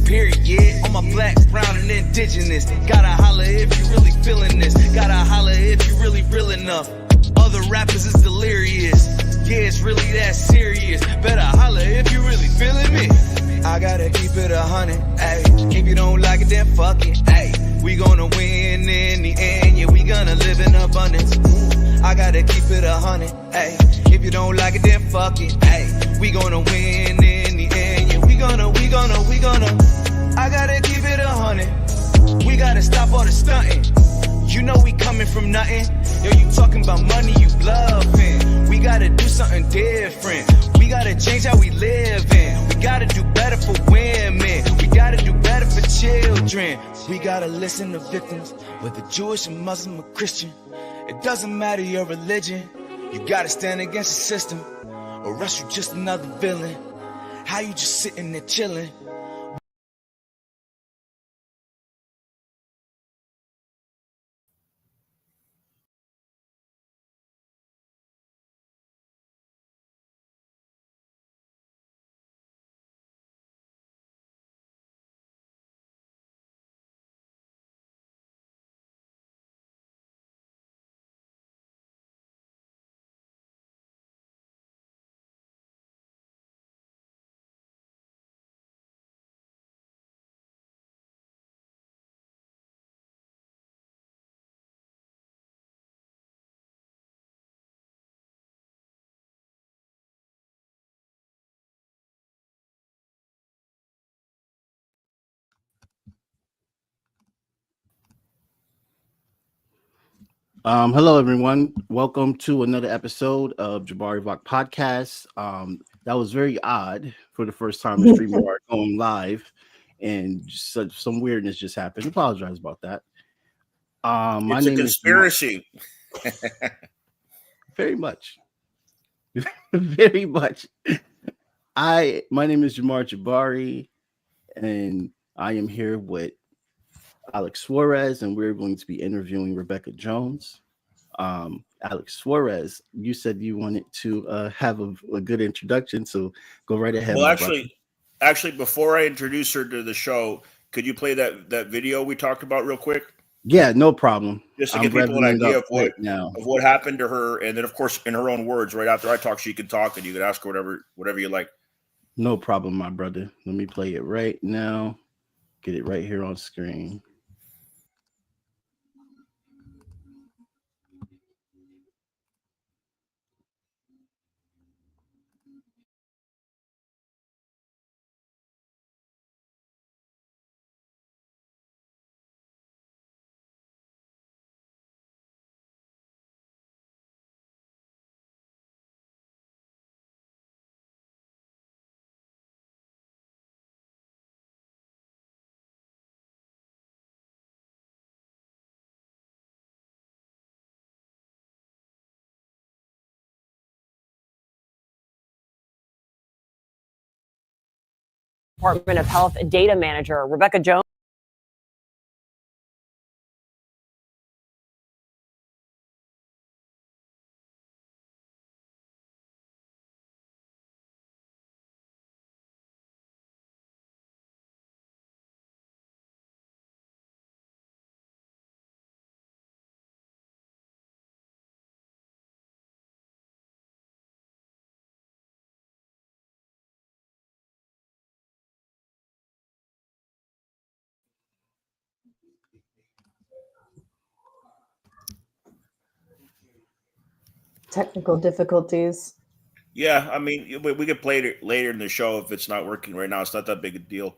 period. On my black, brown, and indigenous. Gotta holler if you really feeling this. Gotta holler if you really real enough. Other rappers is delirious. Yeah, it's really that serious. Better holler if you really feeling me. I gotta keep it 100, ayy. If you don't like it, then fuck it, ayy. We gonna win in the end, yeah, we gonna live in abundance. I gotta keep it 100, ayy. If you don't like it, then fuck it, ayy. We gonna win in the end, yeah, we gonna. I gotta keep it 100. We gotta stop all the stunting. You know we coming from nothing. Yo, you talking about money, you bluffing. We gotta do something different. We gotta change how we live in. We gotta do better for women. We gotta do better for children. We gotta listen to victims, whether Jewish or Muslim or Christian. It doesn't matter your religion. You gotta stand against the system, or else you just another villain. How you just sitting there chilling? Hello, everyone. Welcome to another episode of Jabari Vlog Podcast. That was very odd for the first time the stream are going live, and some weirdness just happened. Apologize about that. My name is conspiracy. Very much, very much. My name is Jamar Jabari, and I am here with Alex Suarez, and we're going to be interviewing Rebekah Jones. Alex Suarez, you said you wanted to have a good introduction, so go right ahead. Well, actually, before I introduce her to the show, could you play that video we talked about real quick? Yeah, no problem. Just to give people an idea of what happened to her, and then, of course, in her own words, right after I talk, she can talk, and you can ask her whatever you like. No problem, my brother. Let me play it right now. Get it right here on screen. Department of Health data manager, Rebekah Jones. Technical difficulties. Yeah, I mean, we could play it later in the show if it's not working right now. It's not that big a deal.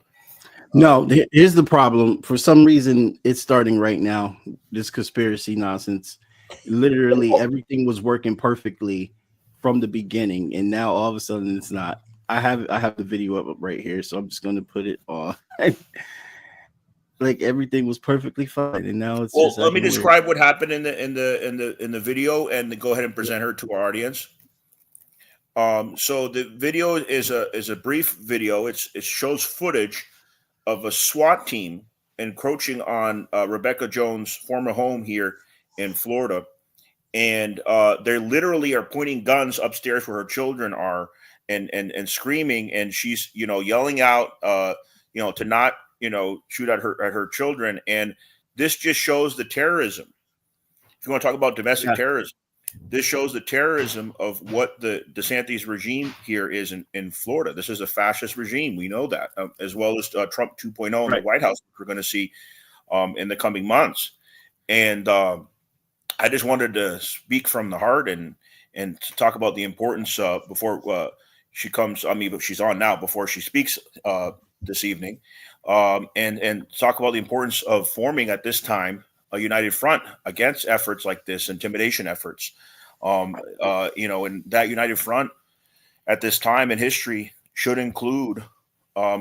No, here's the problem. For some reason, it's starting right now. This conspiracy nonsense. Literally, everything was working perfectly from the beginning, and now all of a sudden, it's not. I have the video up right here, so I'm just going to put it on. Like everything was perfectly fine, and now it's. Well, let me describe what happened in the video, and then go ahead and present her to our audience. So the video is a brief video. It shows footage of a SWAT team encroaching on Rebekah Jones' former home here in Florida, and they literally are pointing guns upstairs where her children are, and screaming, and she's yelling out to not, shoot at her children. And this just shows the terrorism. If you want to talk about domestic terrorism, this shows the terrorism of what the DeSantis regime here is in Florida. This is a fascist regime. We know that, as well as Trump 2.0 in the White House, which we're going to see in the coming months. And I just wanted to speak from the heart and to talk about the importance before she comes. I mean, but she's on now before she speaks this evening, and talk about the importance of forming at this time a united front against efforts like this, intimidation efforts. And that united front at this time in history should include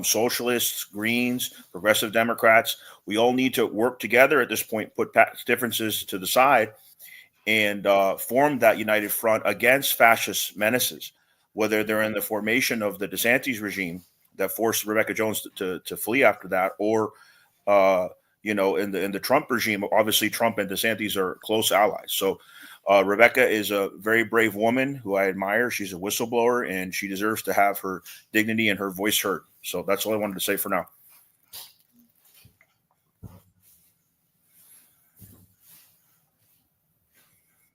socialists, Greens, progressive Democrats. We all need to work together at this point, put differences to the side, and form that united front against fascist menaces, whether they're in the formation of the DeSantis regime that forced Rebekah Jones to flee after that, or in the Trump regime. Obviously, Trump and DeSantis are close allies. So Rebekah is a very brave woman who I admire. She's a whistleblower, and she deserves to have her dignity and her voice heard. So that's all I wanted to say for now.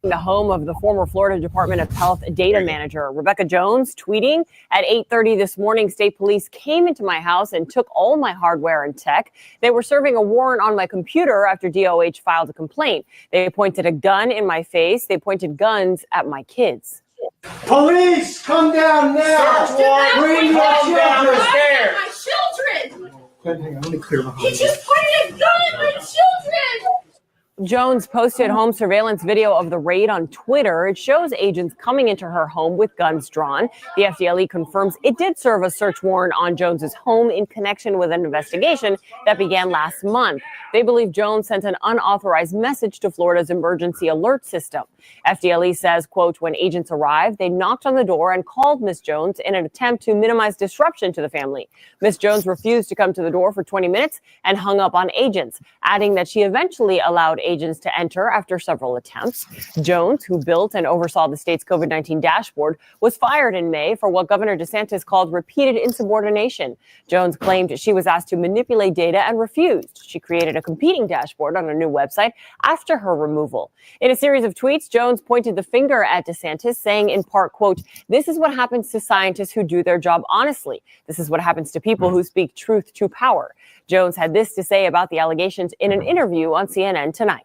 The home of the former Florida Department of Health data manager, Rebekah Jones, tweeting at 8:30 this morning, state police came into my house and took all my hardware and tech. They were serving a warrant on my computer after DOH filed a complaint. They pointed a gun in my face. They pointed guns at my kids. Police, come down now. Bring your children. My children. Hang on, let me clear my He just pointed a gun at my children. Jones posted home surveillance video of the raid on Twitter. It shows agents coming into her home with guns drawn. The FDLE confirms it did serve a search warrant on Jones's home in connection with an investigation that began last month. They believe Jones sent an unauthorized message to Florida's emergency alert system. FDLE says, quote, when agents arrived, they knocked on the door and called Ms. Jones in an attempt to minimize disruption to the family. Ms. Jones refused to come to the door for 20 minutes and hung up on agents, adding that she eventually allowed agents to enter after several attempts. Jones, who built and oversaw the state's COVID-19 dashboard, was fired in May for what Governor DeSantis called repeated insubordination. Jones claimed she was asked to manipulate data and refused. She created a competing dashboard on a new website after her removal. In a series of tweets, Jones pointed the finger at DeSantis, saying in part, quote, this is what happens to scientists who do their job honestly. This is what happens to people who speak truth to power. Jones had this to say about the allegations in an interview on CNN tonight.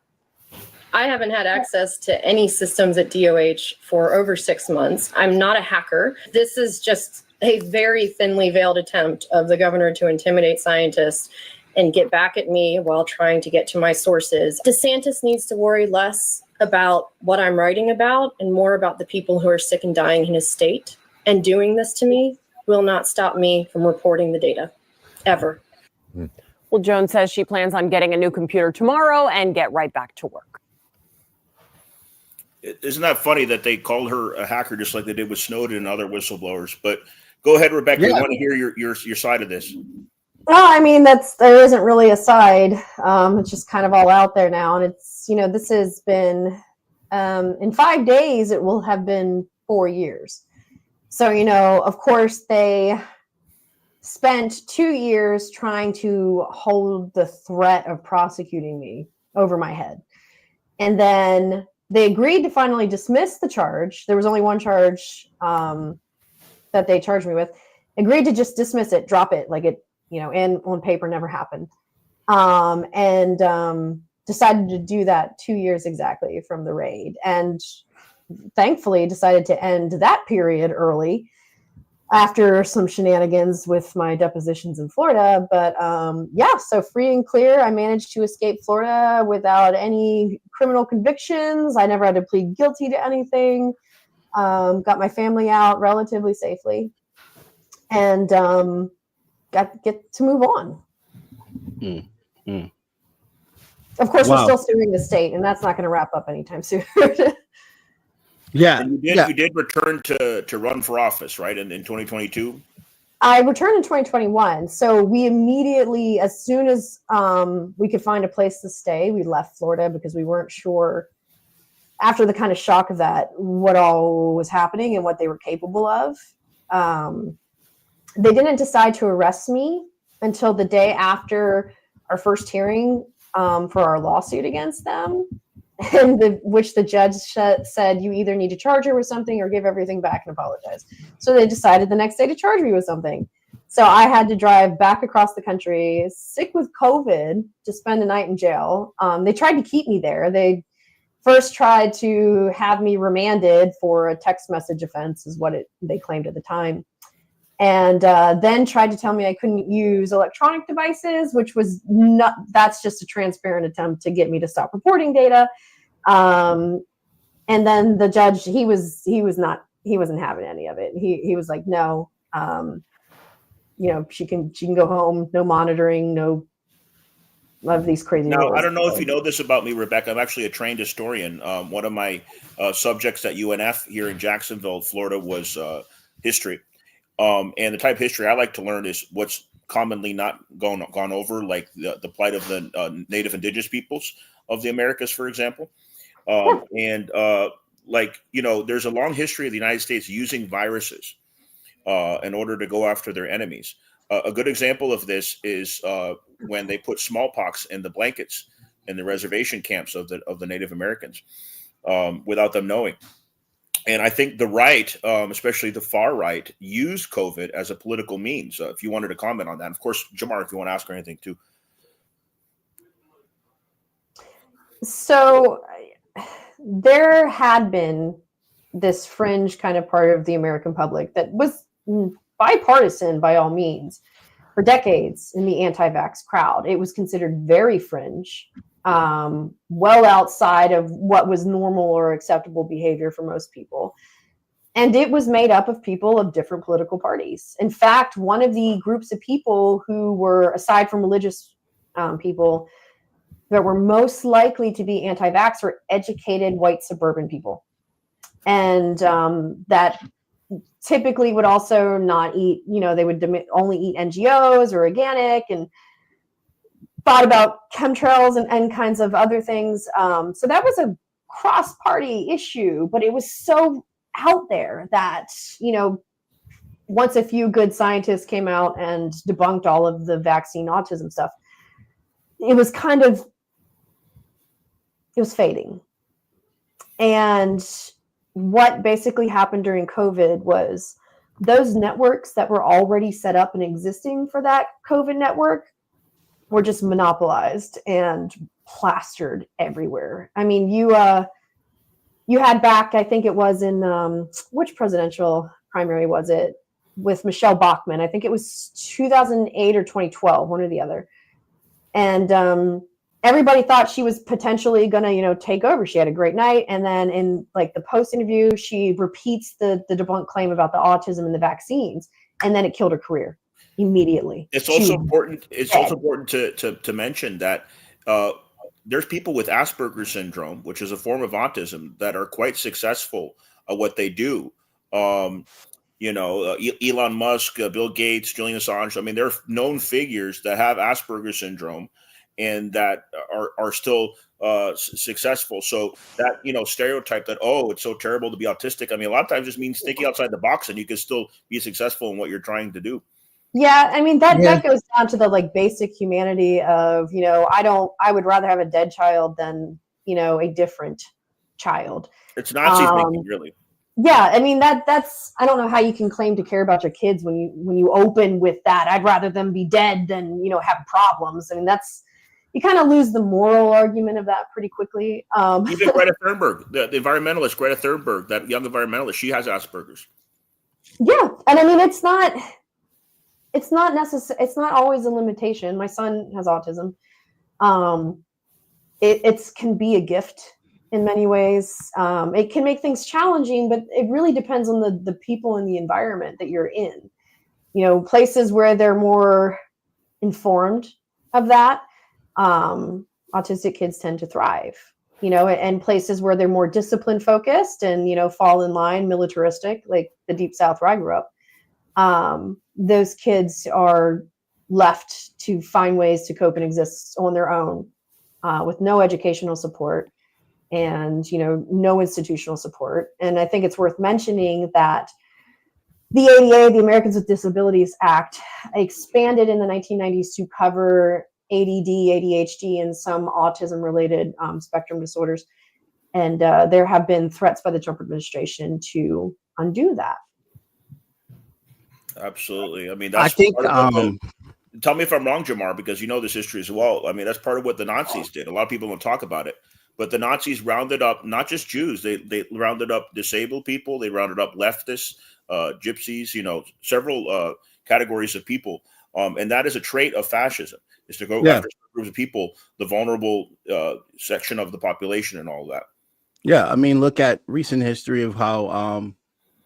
I haven't had access to any systems at DOH for over 6 months. I'm not a hacker. This is just a very thinly veiled attempt of the governor to intimidate scientists and get back at me while trying to get to my sources. DeSantis needs to worry less about what I'm writing about and more about the people who are sick and dying in his state. And doing this to me will not stop me from reporting the data, ever. Well, Jones says she plans on getting a new computer tomorrow and get right back to work. Isn't that funny that they called her a hacker just like they did with Snowden and other whistleblowers? But go ahead, Rebekah. I want to hear your side of this. Well, I mean, there isn't really a side. It's just kind of all out there now. And it's, this has been, in 5 days, it will have been 4 years. So, of course, they spent 2 years trying to hold the threat of prosecuting me over my head. And then they agreed to finally dismiss the charge. There was only one charge that they charged me with. Agreed to just dismiss it, drop it, like it, and on paper never happened. And decided to do that 2 years exactly from the raid. And thankfully decided to end that period early after some shenanigans with my depositions in Florida. But so free and clear. I managed to escape Florida without any criminal convictions. I never had to plead guilty to anything. Got my family out relatively safely. And get to move on. Of course, we're still suing the state, and that's not going to wrap up anytime soon. And you did return to run for office, right? In 2022? I returned in 2021. So we immediately, as soon as we could find a place to stay, we left Florida because we weren't sure, after the kind of shock of that, what all was happening and what they were capable of. They didn't decide to arrest me until the day after our first hearing for our lawsuit against them, and which the judge said you either need to charge her with something or give everything back and apologize. So they decided the next day to charge me with something. So I had to drive back across the country, sick with COVID, to spend the night in jail. They tried to keep me there. They first tried to have me remanded for a text message offense, is what they claimed at the time. And then tried to tell me I couldn't use electronic devices, which was not, that's just a transparent attempt to get me to stop reporting data. And then the judge, he wasn't having any of it. He was like, no, she can go home, no monitoring, no of these crazy Now, rules. I don't know if you know this about me, Rebekah. I'm actually a trained historian. One of my subjects at UNF here in Jacksonville, Florida, was history. And the type of history I like to learn is what's commonly not gone over, like the plight of the native indigenous peoples of the Americas, for example. And there's a long history of the United States using viruses in order to go after their enemies. A good example of this is when they put smallpox in the blankets in the reservation camps of the Native Americans without them knowing. And I think the right, especially the far right, used COVID as a political means. If you wanted to comment on that, of course, Jamar, if you want to ask her anything too. So there had been this fringe kind of part of the American public that was bipartisan by all means for decades in the anti-vax crowd. It was considered very fringe, well outside of what was normal or acceptable behavior for most people. And it was made up of people of different political parties. In fact, one of the groups of people who were, aside from religious people, that were most likely to be anti-vax were educated white suburban people. And that typically would also not eat, they would only eat NGOs or organic, and thought about chemtrails and kinds of other things. So that was a cross-party issue, but it was so out there that, once a few good scientists came out and debunked all of the vaccine autism stuff, it was fading. And what basically happened during COVID was those networks that were already set up and existing for that COVID network were just monopolized and plastered everywhere. I mean, you had back, I think it was in, which presidential primary was it? With Michelle Bachmann. I think it was 2008 or 2012, one or the other. And everybody thought she was potentially going to, take over. She had a great night. And then in the post interview, she repeats the debunked claim about the autism and the vaccines. And then it killed her career immediately. It's also important. It's also important to mention that there's people with Asperger's syndrome, which is a form of autism, that are quite successful at what they do. Elon Musk, Bill Gates, Julian Assange. I mean, they're known figures that have Asperger's syndrome and that are still successful. So that, stereotype that, it's so terrible to be autistic. I mean, a lot of times just means thinking outside the box and you can still be successful in what you're trying to do. Yeah, I mean, that goes down to the basic humanity of, I would rather have a dead child than, a different child. It's Nazi thinking, really. Yeah, I mean, that's, I don't know how you can claim to care about your kids when you open with that. I'd rather them be dead than, have problems. I mean, you kind of lose the moral argument of that pretty quickly. Even Greta Thunberg, the environmentalist, Greta Thunberg, that young environmentalist, she has Asperger's. Yeah, and I mean, it's not necessary. It's not always a limitation. My son has autism. It can be a gift in many ways. It can make things challenging, but it really depends on the people and the environment that you're in. Places where they're more informed of that, autistic kids tend to thrive. And places where they're more discipline focused and, fall in line, militaristic, like the Deep South where I grew up. Those kids are left to find ways to cope and exist on their own, with no educational support and, no institutional support. And I think it's worth mentioning that the ADA, the Americans with Disabilities Act, expanded in the 1990s to cover ADD, ADHD, and some autism-related spectrum disorders. And there have been threats by the Trump administration to undo that. Absolutely. I mean, I that's think part of what tell me if I'm wrong, Jamar, because you know this history as well. I mean, that's part of what the Nazis did. A lot of people don't talk about it, but the Nazis rounded up not just Jews. They rounded up disabled people. They rounded up leftists, gypsies, several categories of people. And that is a trait of fascism, is to go after groups of people, the vulnerable section of the population and all that. Yeah, I mean, look at recent history of how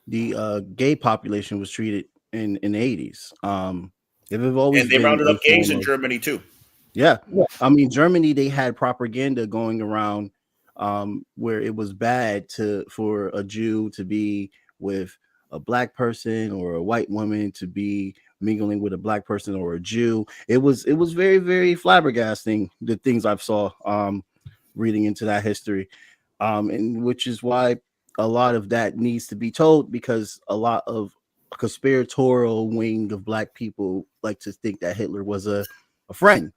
the gay population was treated in the 80s. They've always And they been rounded up gays in informal. Germany too. Yeah. I mean, Germany, they had propaganda going around where it was bad for a Jew to be with a black person or a white woman to be mingling with a black person or a Jew. It was very, very flabbergasting, the things I've saw reading into that history. And which is why a lot of that needs to be told, because a lot of conspiratorial wing of black people like to think that Hitler was a friend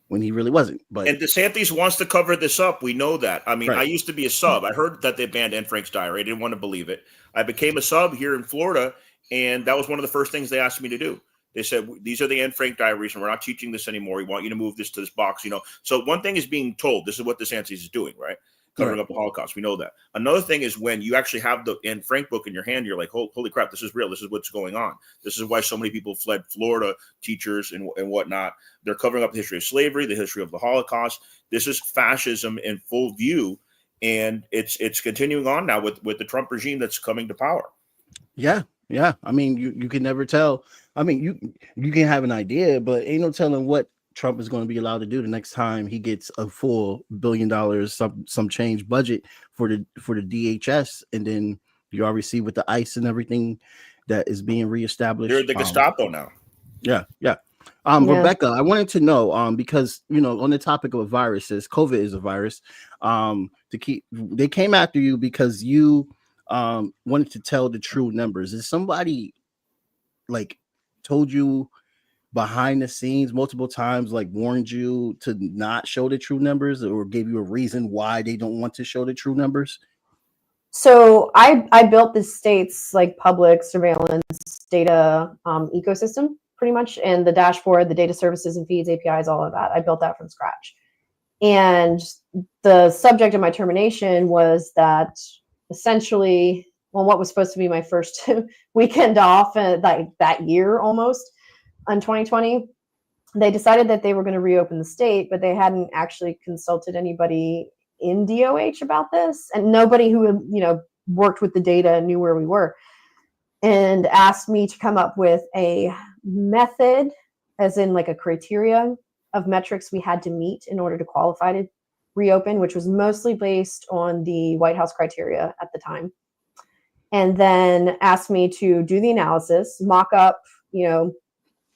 when he really wasn't. But and DeSantis wants to cover this up. We know that. I mean, right. I used to be a sub. I heard that they banned Anne Frank's diary. I didn't want to believe it. I became a sub here in Florida, and that was one of the first things they asked me to do. They said, these are the Anne Frank diaries, and we're not teaching this anymore. We want you to move this to this box, So one thing is being told, this is what DeSantis is doing, right? Covering up the Holocaust. We know that. Another thing is when you actually have the Anne Frank book in your hand, you're like, holy crap, this is real. This is what's going on. This is why so many people fled Florida, teachers and whatnot. They're covering up the history of slavery, the history of the Holocaust. This is fascism in full view. And it's continuing on now with the Trump regime that's coming to power. Yeah. Yeah. I mean, you can never tell. I mean, you can have an idea, but ain't no telling what Trump is going to be allowed to do the next time he gets a full $1 billion, some change budget for the DHS, and then you already see with the ICE and everything that is being reestablished. They're the Gestapo now. Yeah. Rebekah, I wanted to know because on the topic of viruses, COVID is a virus. They came after you because you wanted to tell the true numbers. Is somebody told you behind the scenes multiple times, warned you to not show the true numbers, or gave you a reason why they don't want to show the true numbers? So I built the state's public surveillance data ecosystem pretty much, and the dashboard, the data services and feeds, APIs, all of that. I built that from scratch. And the subject of my termination was that essentially, what was supposed to be my first weekend off that year almost, in 2020, they decided that they were going to reopen the state, but they hadn't actually consulted anybody in DOH about this, and nobody who worked with the data knew where we were, and asked me to come up with a method, as in a criteria of metrics we had to meet in order to qualify to reopen, which was mostly based on the White House criteria at the time, and then asked me to do the analysis, mock up,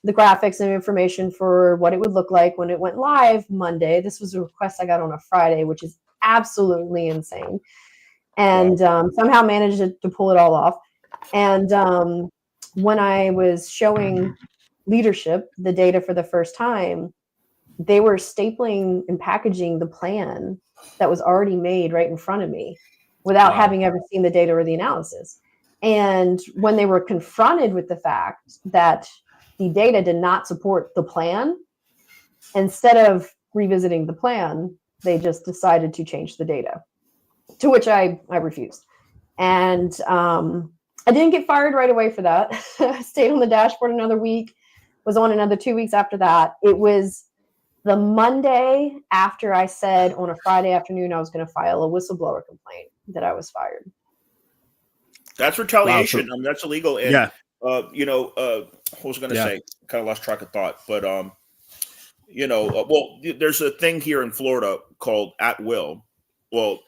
the graphics and information for what it would look like when it went live Monday. This was a request I got on a Friday, which is absolutely insane. And somehow managed to pull it all off. And when I was showing leadership the data for the first time, they were stapling and packaging the plan that was already made right in front of me without having ever seen the data or the analysis. And when they were confronted with the fact that the data did not support the plan, instead of revisiting the plan, they just decided to change the data, to which I refused. And I didn't get fired right away for that. I stayed on the dashboard another week, was on another 2 weeks after that. It was the Monday after I said on a Friday afternoon I was going to file a whistleblower complaint that I was fired. That's retaliation. I mean, that's illegal. And what was I going to say? Kind of lost track of thought, but there's a thing here in Florida called at will. Well,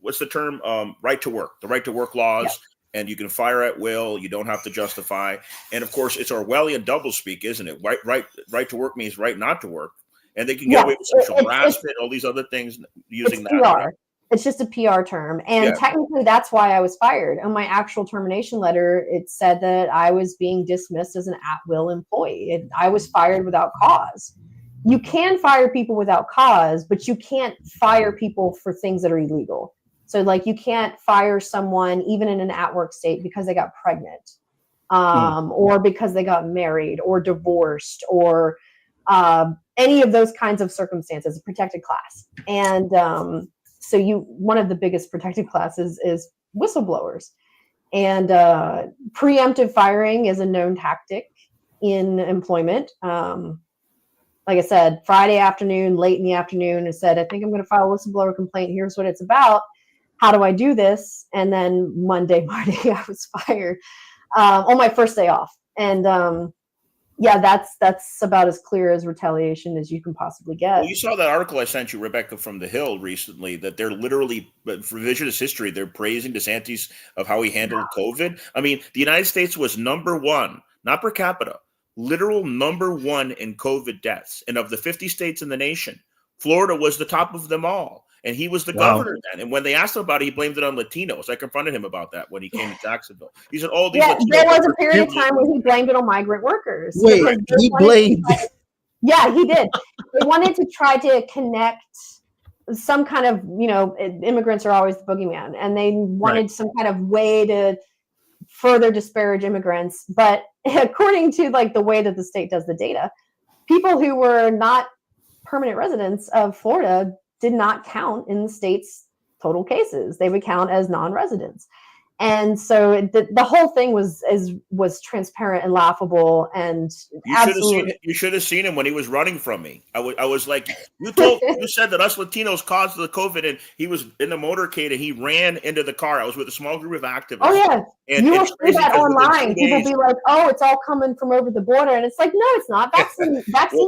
what's the term? Right to work. The right to work laws, and you can fire at will. You don't have to justify. And of course, it's Orwellian doublespeak, isn't it? Right to work means right not to work, and they can get away with sexual harassment, all these other things using that. PR. It's just a PR term. And technically that's why I was fired. On my actual termination letter, it said that I was being dismissed as an at-will employee. I was fired without cause. You can fire people without cause, but you can't fire people for things that are illegal. So like you can't fire someone even in an at-work state because they got pregnant, or because they got married or divorced, or any of those kinds of circumstances, a protected class. And so one of the biggest protected classes is whistleblowers. And preemptive firing is a known tactic in employment. Like I said, Friday afternoon, late in the afternoon, I said, I think I'm going to file a whistleblower complaint. Here's what it's about. How do I do this? And then Monday morning, I was fired on my first day off. And that's about as clear as retaliation as you can possibly get. Well, you saw that article I sent you, Rebecca, from The Hill recently, that they're literally, for revisionist history, they're praising DeSantis of how he handled COVID. I mean, the United States was number one, not per capita, literal number one in COVID deaths. And of the 50 states in the nation, Florida was the top of them all. And he was the governor then. And when they asked him about it, he blamed it on Latinos. I confronted him about that when he came to Jacksonville. He said, "Oh, these Latinos." There was a period of time when he blamed it on migrant workers. Wait, he blamed. Yeah, he did. They wanted to try to connect some kind of, immigrants are always the boogeyman, and they wanted some kind of way to further disparage immigrants. But according to like the way that the state does the data, people who were not permanent residents of Florida did not count in the state's total cases. They would count as non-residents. And so the whole thing was transparent and laughable, and you should have seen him when he was running from me. I was like, you said that us Latinos caused the COVID, and he was in the motorcade and he ran into the car. I was with a small group of activists. Oh yeah, and you will see that online. People be like, "Oh, it's all coming from over the border," and it's like, no, it's not. Vaccine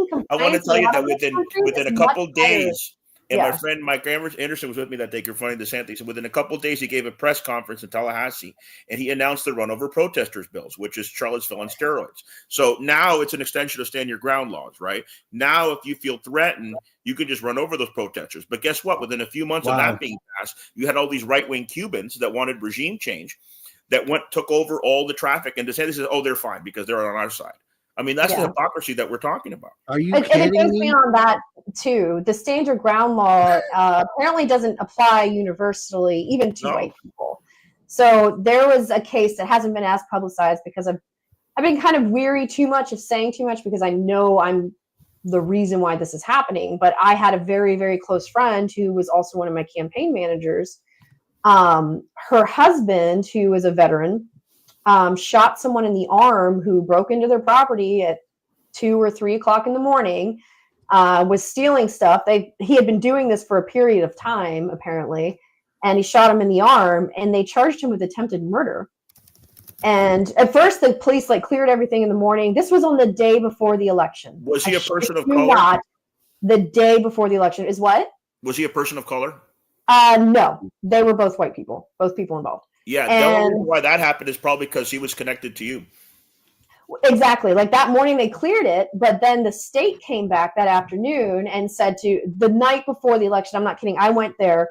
compliance. I want to tell you that within a couple days. And Yeah. my friend Mike Anderson was with me that day confronting DeSantis. And within a couple of days, he gave a press conference in Tallahassee, and he announced the run over protesters bills, which is Charlottesville on steroids. So now it's an extension of stand your ground laws, right? Now, if you feel threatened, you can just run over those protesters. But guess what? Within a few months of that being passed, you had all these right-wing Cubans that wanted regime change that took over all the traffic. And DeSantis says, "Oh, they're fine because they're on our side." I mean, that's the hypocrisy that we're talking about. Are you kidding me? And it goes beyond that, too. The stand your ground law apparently doesn't apply universally, even to white people. So there was a case that hasn't been as publicized because I've been kind of weary too much of saying too much because I know I'm the reason why this is happening. But I had a very, very close friend who was also one of my campaign managers. Her husband, who is a veteran, shot someone in the arm who broke into their property at 2 or 3 o'clock in the morning, was stealing stuff. He had been doing this for a period of time, apparently, and he shot him in the arm, and they charged him with attempted murder. And at first, the police cleared everything in the morning. This was on the day before the election. Was he a person of color? Not the day before the election. Is what? Was he a person of color? No, they were both white people, both people involved. Yeah, the only reason why that happened is probably because he was connected to you. Exactly. Like that morning they cleared it, but then the state came back that afternoon and said the night before the election, I'm not kidding, I went there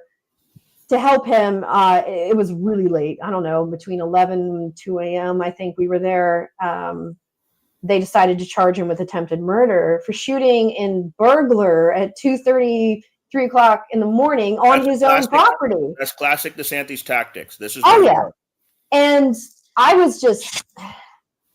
to help him. It was really late. I don't know, between 11 and 2 a.m. I think we were there. They decided to charge him with attempted murder for shooting in burglar at 2:30, 3 o'clock in the morning on his own property. That's classic DeSantis tactics. This is and I was just,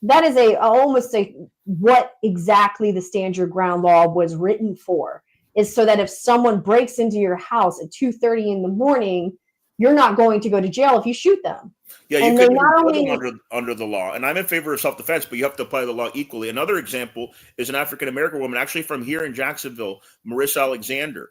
that is almost what exactly the stand your ground law was written for, is so that if someone breaks into your house at 2:30 in the morning, you're not going to go to jail if you shoot them. Yeah, you can do under the law. And I'm in favor of self-defense, but you have to apply the law equally. Another example is an African-American woman, actually from here in Jacksonville, Marissa Alexander.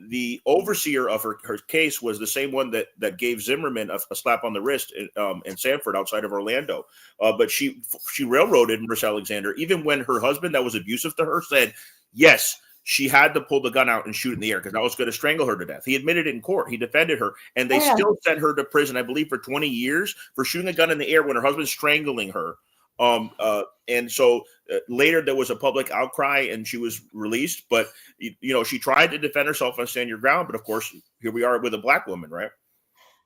The overseer of her case was the same one that gave Zimmerman a slap on the wrist in Sanford outside of Orlando. But she railroaded Marissa Alexander, even when her husband that was abusive to her said, yes, she had to pull the gun out and shoot in the air because I was going to strangle her to death. He admitted it in court. He defended her, and they still sent her to prison, I believe, for 20 years for shooting a gun in the air when her husband's strangling her And so later there was a public outcry and she was released. But, she tried to defend herself and stand your ground. But of course, here we are with a black woman, right?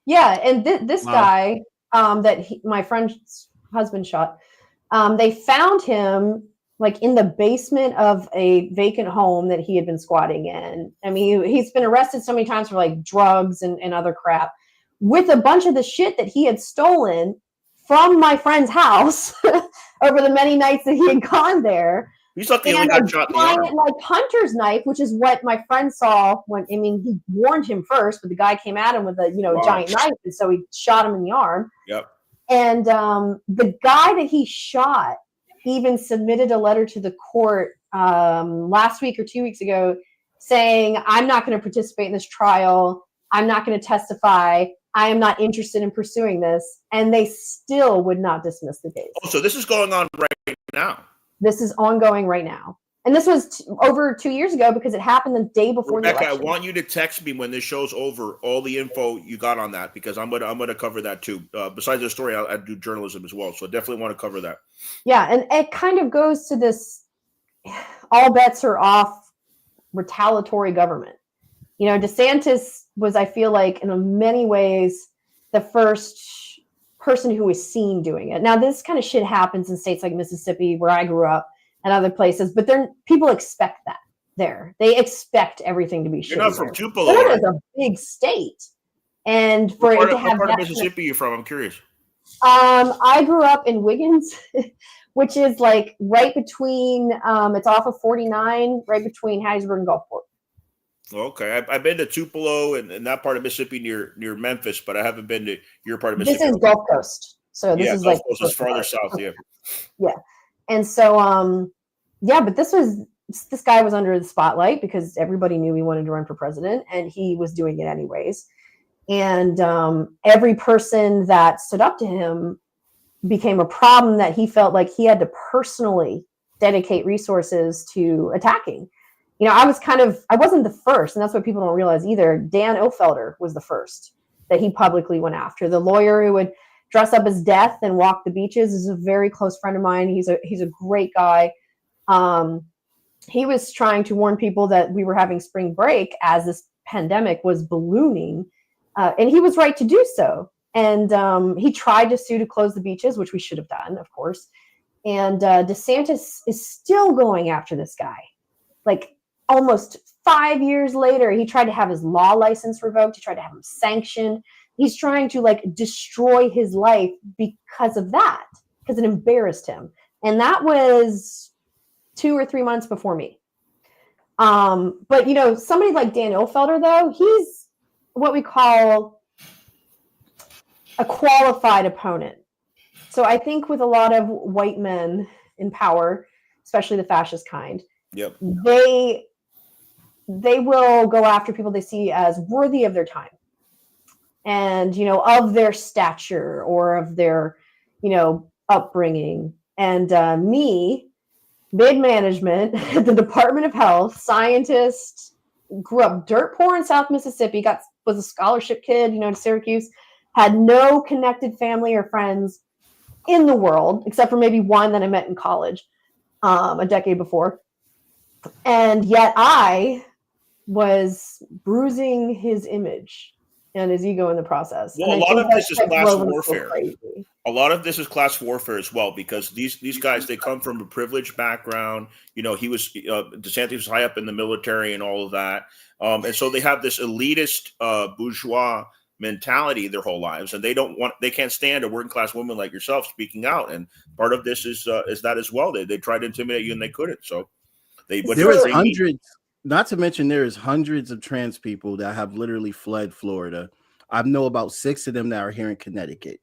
Yeah. And this Wow. guy my friend's husband shot, they found him like in the basement of a vacant home that he had been squatting in. I mean, he's been arrested so many times for like drugs and other crap, with a bunch of the shit that he had stolen from my friend's house over the many nights that he had gone there. He's lucky he only And got shot in the giant, arm. like, hunter's knife, which is what my friend saw when, I mean, he warned him first, but the guy came at him with a, Wow. giant knife, and so he shot him in the arm. Yep. And the guy that he shot even submitted a letter to the court last week or 2 weeks ago saying, I'm not going to participate in this trial. I'm not going to testify. I am not interested in pursuing this. And they still would not dismiss the case. Oh, so this is going on right now. This is ongoing right now. And this was over 2 years ago because it happened the day before Rebecca, the I election. want you to text me when this show's over all the info you got on that, because I'm gonna cover that too. Besides the story, I do journalism as well, so I definitely want to cover that. Yeah, and it kind of goes to this all bets are off retaliatory government. DeSantis was, I feel like, in many ways, the first person who was seen doing it. Now, this kind of shit happens in states like Mississippi, where I grew up, and other places, but people expect that there. They expect everything to be shit. You're not from Tupelo, Florida right? is a big state. And for What it to have part of that Mississippi you from? I'm curious. I grew up in Wiggins, which is like right between, it's off of 49, right between Hattiesburg and Gulfport. Okay, I've been to Tupelo and that part of Mississippi near Memphis, but I haven't been to your part of Mississippi. This is Gulf Coast. So this is Gulf like Coast is farther south, yeah. Yeah. And so, but this guy was under the spotlight because everybody knew he wanted to run for president, and he was doing it anyways. And every person that stood up to him became a problem that he felt like he had to personally dedicate resources to attacking. I wasn't the first, and that's what people don't realize either. Dan Ofelder was the first that he publicly went after. The lawyer who would dress up as death and walk the beaches is a very close friend of mine. He's a great guy. He was trying to warn people that we were having spring break as this pandemic was ballooning, and he was right to do so. And he tried to sue to close the beaches, which we should have done, of course. And DeSantis is still going after this guy. Like, almost 5 years later, he tried to have his law license revoked. He tried to have him sanctioned. He's trying to destroy his life because of that, because it embarrassed him. And that was 2 or 3 months before me. But somebody like Dan Ofelder, though, he's what we call a qualified opponent. So I think with a lot of white men in power, especially the fascist kind, yep, they will go after people they see as worthy of their time. And, of their stature or of their, upbringing. And me, mid-management at the Department of Health, scientist, grew up dirt poor in South Mississippi, was a scholarship kid, to Syracuse, had no connected family or friends in the world, except for maybe one that I met in college a decade before. And yet I was bruising his image and his ego in the process. Well, a lot of this is class warfare. A lot of this is class warfare as well, because these guys, they come from a privileged background. He was DeSantis was high up in the military and all of that, and so they have this elitist bourgeois mentality their whole lives, and they can't stand a working class woman like yourself speaking out. And part of this is that as well. They tried to intimidate you and they couldn't. So there was hundreds. Not to mention, there is hundreds of trans people that have literally fled Florida. I know about 6 of them that are here in Connecticut.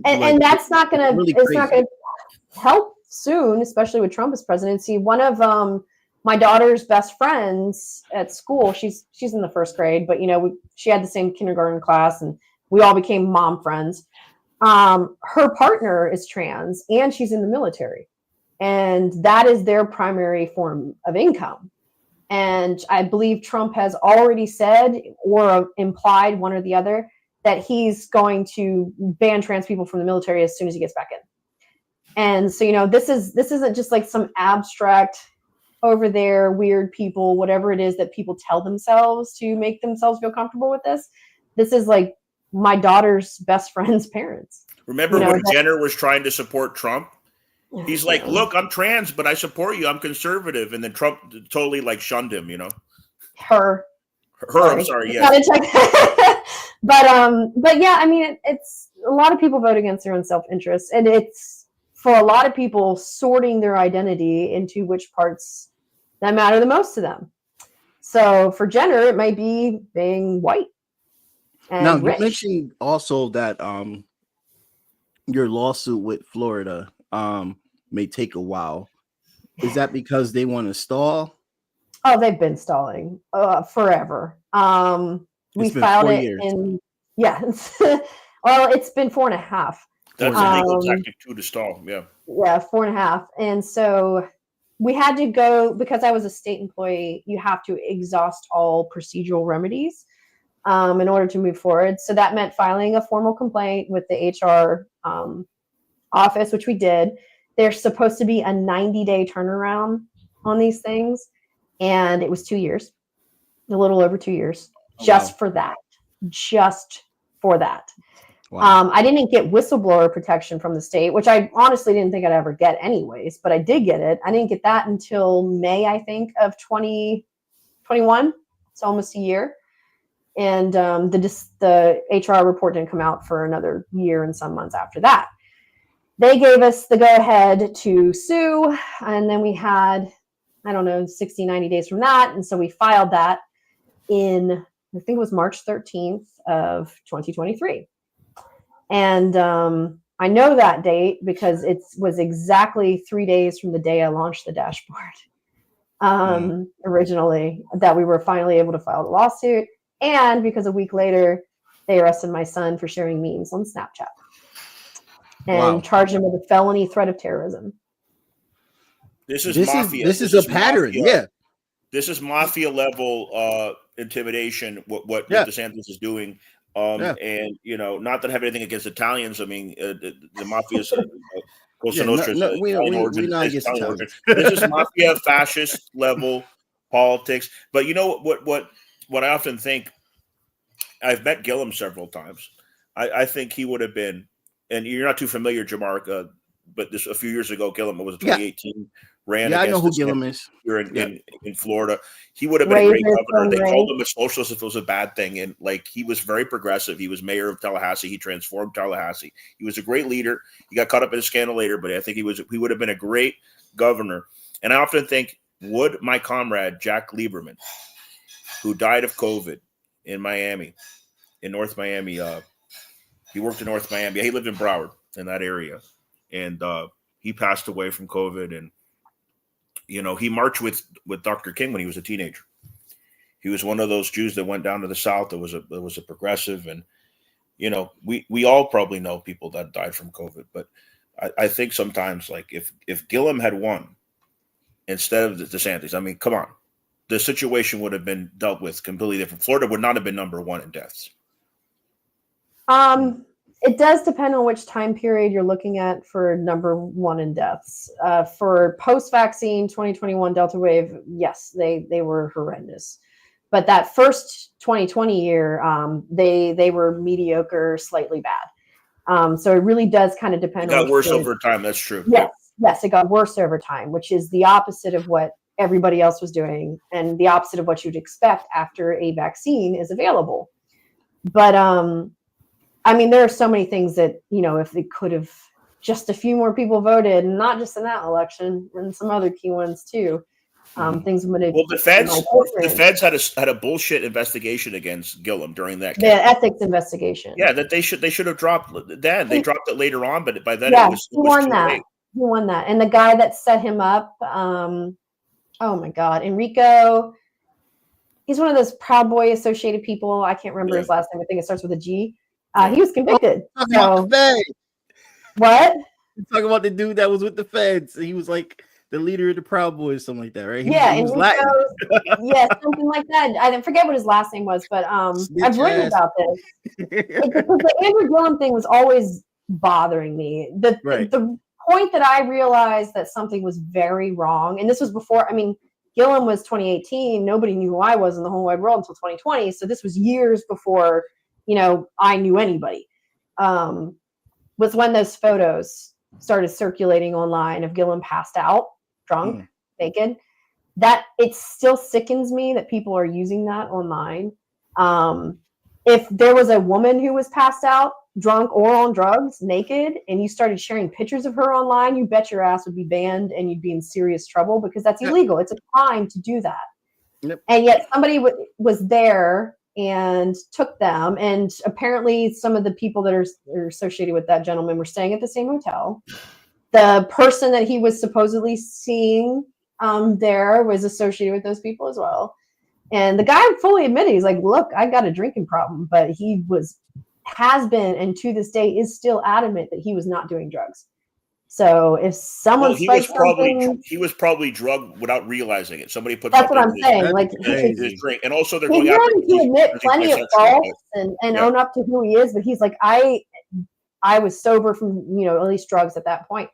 And that's not going to, it's not going to help soon, especially with Trump as presidency. One of my daughter's best friends at school, she's in the first grade, but she had the same kindergarten class, and we all became mom friends. Her partner is trans, and she's in the military, and that is their primary form of income. And I believe Trump has already said or implied, one or the other, that he's going to ban trans people from the military as soon as he gets back in. And so, this isn't just like some abstract over there weird people, whatever it is that people tell themselves to make themselves feel comfortable with this. This is like my daughter's best friend's parents. Remember when Jenner was trying to support Trump? He's like, look, I'm trans, but I support you. I'm conservative. And then Trump totally like shunned him, Her, I'm sorry. Yeah. But yeah, I mean, it's a lot of people vote against their own self-interest, and it's for a lot of people sorting their identity into which parts that matter the most to them. So for Jenner, it might be being white. And now, rich. you mentioned also that your lawsuit with Florida may take a while. Is that because they want to stall? Oh, they've been stalling forever. We filed it in, well, it's been 4.5. That's a legal tactic too, to stall. Yeah. Yeah, 4.5. And so we had to go, because I was a state employee, you have to exhaust all procedural remedies in order to move forward. So that meant filing a formal complaint with the HR office, which we did. There's supposed to be a 90-day turnaround on these things. And it was 2 years, a little over 2 years, for that. Just for that. Wow. I didn't get whistleblower protection from the state, which I honestly didn't think I'd ever get anyways, but I did get it. I didn't get that until May, I think, of 2021. It's almost a year. And the HR report didn't come out for another year and some months after that. They gave us the go-ahead to sue, and then we had, 60, 90 days from that. And so we filed that in, I think it was March 13th of 2023. And I know that date because it was exactly 3 days from the day I launched the dashboard originally, that we were finally able to file the lawsuit. And because a week later, they arrested my son for sharing memes on Snapchat and charged him with a felony threat of terrorism. This is mafia. This is a pattern. Mafia. Yeah. This is mafia level intimidation. What DeSantis is doing. And not that I have anything against Italians. I mean, the mafia is Cosa Nostra. This is mafia fascist level politics. But you know what I often think. I've met Gillum several times. I think he would have been, and you're not too familiar, Jamar, but this a few years ago, Gillum, it was 2018. Ran I know who DeSantis Gillum is. Here in Florida. He would have been a great governor. They called him a socialist if it was a bad thing. And he was very progressive. He was mayor of Tallahassee. He transformed Tallahassee. He was a great leader. He got caught up in a scandal later, but I think he would have been a great governor. And I often think, would my comrade, Jack Lieberman, who died of COVID in Miami, in North Miami, he worked in North Miami. He lived in Broward, in that area. And he passed away from COVID. And he marched with Dr. King when he was a teenager. He was one of those Jews that went down to the South. That was a progressive, and we all probably know people that died from COVID. But I think sometimes, if Gillum had won instead of DeSantis, I mean, come on, the situation would have been dealt with completely different. Florida would not have been number one in deaths. It does depend on which time period you're looking at for number one in deaths. For post-vaccine 2021 Delta wave, yes, they were horrendous. But that first 2020 year, they were mediocre, slightly bad. So it really does kind of depend. It got worse over time. That's true. Yes, it got worse over time, which is the opposite of what everybody else was doing, and the opposite of what you'd expect after a vaccine is available. But I mean, there are so many things that, if they could have just a few more people voted, and not just in that election, and some other key ones too, things would have. Well, the feds had a bullshit investigation against Gillum during that case. The ethics investigation. Yeah, that they should have dropped then. They dropped it later on, but by then it was he won too that. late. He won that, and the guy that set him up, oh my God, Enrico. He's one of those Proud Boy associated people. I can't remember his last name. I think it starts with a G. He was convicted. What? Talking about the dude that was with the feds. He was like the leader of the Proud Boys, something like that, right? He was Latin. Yeah, something like that. I forget what his last name was, but I've written about this. The Andrew Gillum thing was always bothering me. The point that I realized that something was very wrong, and this was before, I mean, Gillum was 2018. Nobody knew who I was in the whole wide world until 2020. So this was years before, I knew anybody. Was when those photos started circulating online of Gillum passed out, drunk, naked. That it still sickens me that people are using that online. If there was a woman who was passed out, drunk or on drugs, naked, and you started sharing pictures of her online, you bet your ass would be banned and you'd be in serious trouble because that's illegal. It's a crime to do that. Yep. And yet somebody was there and took them. And apparently some of the people that are associated with that gentleman were staying at the same hotel. The person that he was supposedly seeing there was associated with those people as well. And the guy fully admitted, he's like, look, I got a drinking problem, but he has been, and to this day is still adamant that he was not doing drugs. So if someone he was probably drugged without realizing it. Somebody put that's what I'm saying. Like his drink, and also they're he's going after willing to admit plenty of faults and own up to who he is, but he's like, I was sober from at least drugs at that point.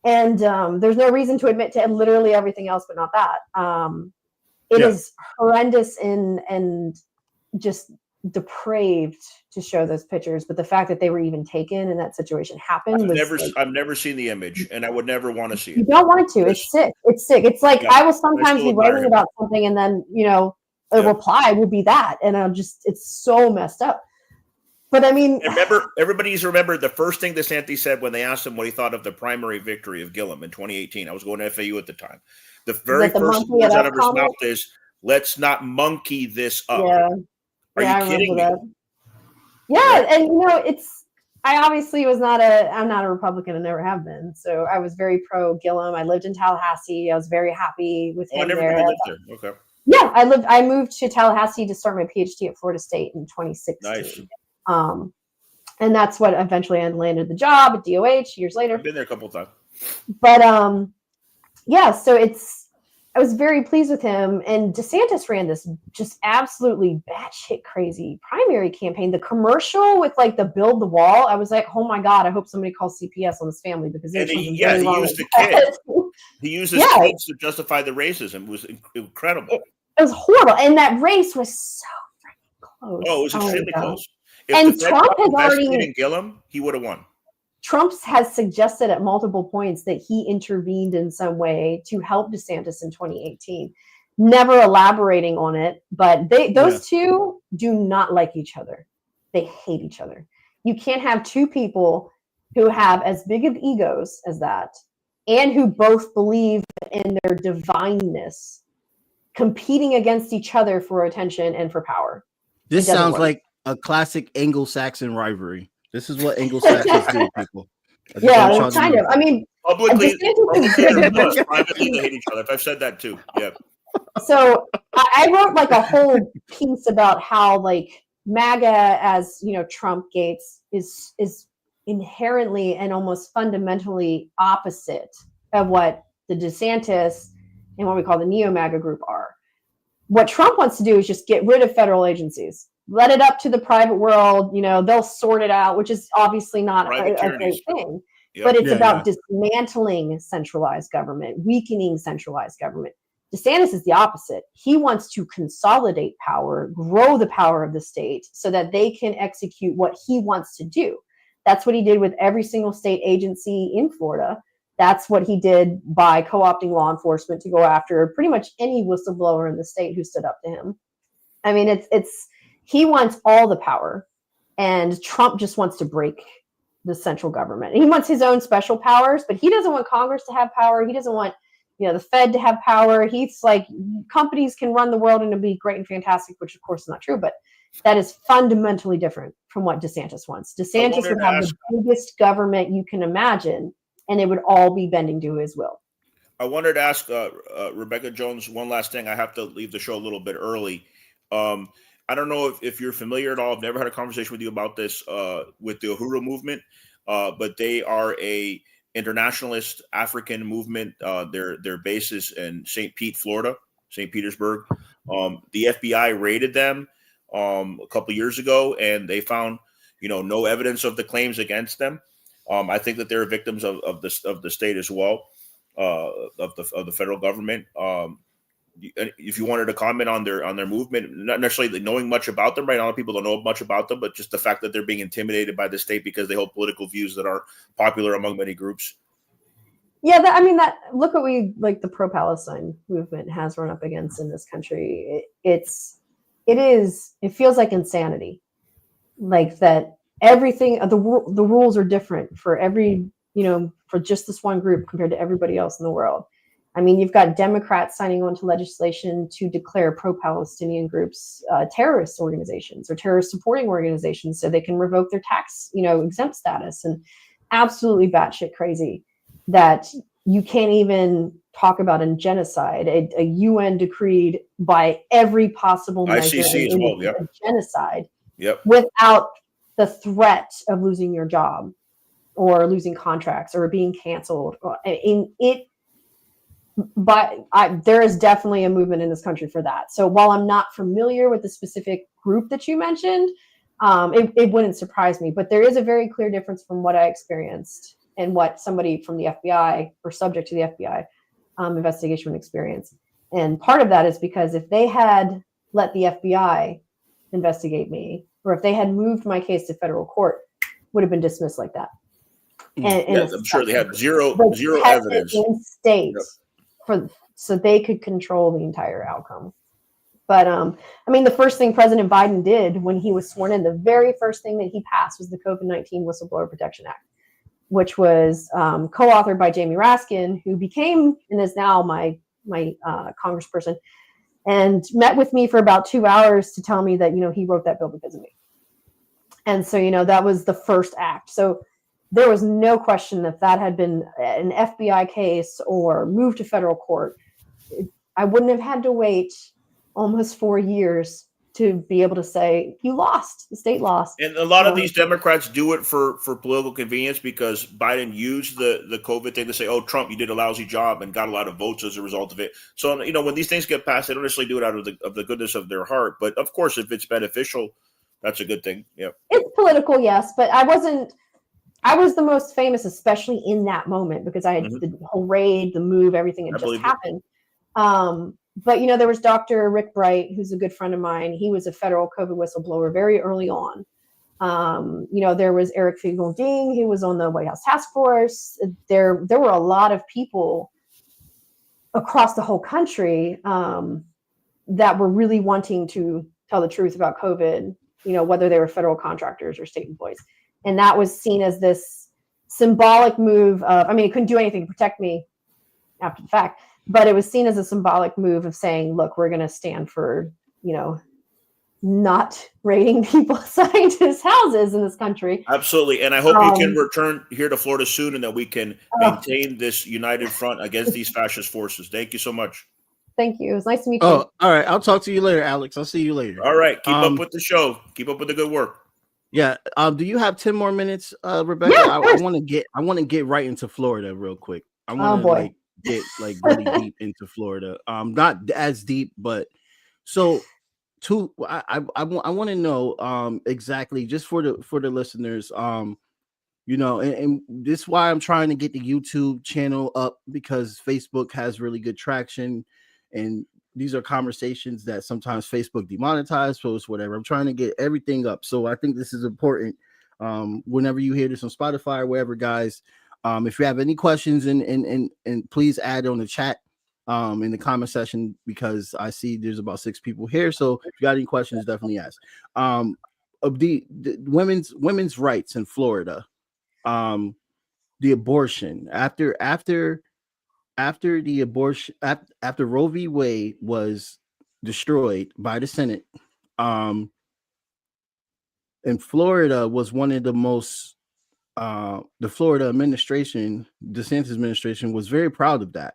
And there's no reason to admit to literally everything else, but not that. It is horrendous and just depraved to show those pictures, but the fact that they were even taken and that situation happened I've never seen the image, and I would never want to see it. You don't want to. It's sick. It's like I will sometimes be writing about something and then a reply will be that, and it's so messed up. But I mean, everybody's remembered the first thing DeSantis said when they asked him what he thought of the primary victory of Gillum in 2018. I was going to FAU at the time. The very first words out of his mouth is, "Let's not monkey this up." Yeah. Are you kidding me? Yeah, and I obviously I'm not a Republican and never have been. So I was very pro Gillum. I lived in Tallahassee. I was very happy with him there. Lived there. Okay. Yeah, I moved to Tallahassee to start my PhD at Florida State in 2016. Nice. And that's what eventually I landed the job at DOH years later. I've been there a couple of times. But so I was very pleased with him. And DeSantis ran this just absolutely batshit crazy primary campaign. The commercial with like the build the wall, I was like, oh my God, I hope somebody calls CPS on this family because he used the kids. He used his kids to justify the racism. It was incredible. It was horrible. And that race was so freaking close. Oh, it was extremely close. And Trump has already in Gillum, he would have won. Trump has suggested at multiple points that he intervened in some way to help DeSantis in 2018, never elaborating on it. But those two do not like each other. They hate each other. You can't have two people who have as big of egos as that and who both believe in their divineness competing against each other for attention and for power. This sounds like a classic Anglo-Saxon rivalry. This is what Anglo-Saxons do, people. Yeah, kind of. I mean, publicly privately they hate each other. I've said that too. Yeah. So I wrote like a whole piece about how like MAGA, as Trump Gates is inherently and almost fundamentally opposite of what the DeSantis and what we call the neo-MAGA group are. What Trump wants to do is just get rid of federal agencies. Let it up to the private world, they'll sort it out, which is obviously not a great thing. Yep. But it's about dismantling centralized government, weakening centralized government. DeSantis is the opposite. He wants to consolidate power, grow the power of the state so that they can execute what he wants to do. That's what he did with every single state agency in Florida. That's what he did by co-opting law enforcement to go after pretty much any whistleblower in the state who stood up to him. I mean, he wants all the power, and Trump just wants to break the central government. And he wants his own special powers, but he doesn't want Congress to have power. He doesn't want, the Fed to have power. He's like, companies can run the world and it'll be great and fantastic, which of course is not true, but that is fundamentally different from what DeSantis wants. DeSantis would have the biggest government you can imagine, and it would all be bending to his will. I wanted to ask Rebekah Jones one last thing. I have to leave the show a little bit early. I don't know if you're familiar at all. I've never had a conversation with you about this with the Uhuru movement, but they are a internationalist African movement. Their base is in St. Pete, Florida, St. Petersburg. The FBI raided them a couple years ago, and they found no evidence of the claims against them. I think that they're victims of the state as well, of the federal government. If you wanted to comment on their movement, not necessarily knowing much about them, right? A lot of people don't know much about them, but just the fact that they're being intimidated by the state because they hold political views that aren't popular among many groups. Yeah, look what the pro-Palestine movement has run up against in this country. It feels like insanity, like that everything, the rules are different for for just this one group compared to everybody else in the world. I mean, you've got Democrats signing on to legislation to declare pro-Palestinian groups terrorist organizations or terrorist supporting organizations so they can revoke their tax, exempt status, and absolutely batshit crazy that you can't even talk about a genocide, a UN decreed by every possible measure ICC as well, a genocide, yep, without the threat of losing your job or losing contracts or being canceled. There is definitely a movement in this country for that. So while I'm not familiar with the specific group that you mentioned, it wouldn't surprise me. But there is a very clear difference from what I experienced and what somebody from the FBI or subject to the FBI investigation would experience. And part of that is because if they had let the FBI investigate me, or if they had moved my case to federal court, would have been dismissed like that. And I'm sure they had zero evidence in state. Yep. So they could control the entire outcome. But the first thing President Biden did when he was sworn in, the very first thing that he passed was the COVID-19 Whistleblower Protection Act, which was co-authored by Jamie Raskin, who became and is now my congressperson, and met with me for about 2 hours to tell me that he wrote that bill because of me. And so that was the first act. So there was no question that had been an FBI case or moved to federal court. I wouldn't have had to wait almost 4 years to be able to say, you lost, the state lost. And a lot of these Democrats do it for political convenience because Biden used the COVID thing to say, oh, Trump, you did a lousy job and got a lot of votes as a result of it. So, when these things get passed, they don't necessarily do it out of the goodness of their heart. But of course, if it's beneficial, that's a good thing. Yeah. It's political, yes, but I was the most famous, especially in that moment, because I had the whole raid, the move, everything had just happened. But there was Dr. Rick Bright, who's a good friend of mine. He was a federal COVID whistleblower very early on. There was Eric Fingal-Ding, who was on the White House task force. There were a lot of people across the whole country that were really wanting to tell the truth about COVID, whether they were federal contractors or state employees. And that was seen as this symbolic move of, it couldn't do anything to protect me after the fact, but it was seen as a symbolic move of saying, look, we're going to stand for, not raiding people's scientists' houses in this country. Absolutely. And I hope you can return here to Florida soon and that we can maintain this united front against these fascist forces. Thank you so much. Thank you. It was nice to meet you. Oh, all right. I'll talk to you later, Alex. I'll see you later. All right. Keep up with the show. Keep up with the good work. Yeah. Do you have 10 more minutes, Rebecca? Yeah, I want to get right into Florida real quick. I want to get really deep into Florida. Not as deep, but so I want to know exactly, just for the listeners, and this is why I'm trying to get the YouTube channel up, because Facebook has really good traction, and these are conversations that sometimes Facebook demonetizes, posts, whatever. I'm trying to get everything up. So I think this is important. Whenever you hear this on Spotify or wherever, guys, if you have any questions and please add on the chat in the comment section, because I see there's about 6 people here. So if you got any questions, definitely ask. Of the women's rights in Florida, the abortion after the abortion, after Roe v. Wade was destroyed by the Senate, and Florida was one of the most, the Florida administration, DeSantis administration, was very proud of that.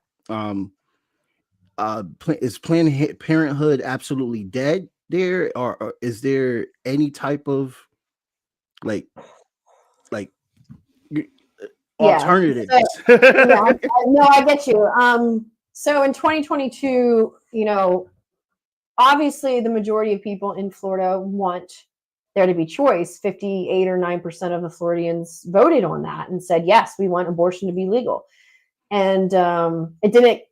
Is Planned Parenthood absolutely dead there, or is there any type of like alternatives? No, I get you. So in 2022, obviously the majority of people in Florida want there to be choice, 58 or 9% of the Floridians voted on that and said, yes, we want abortion to be legal. And it didn't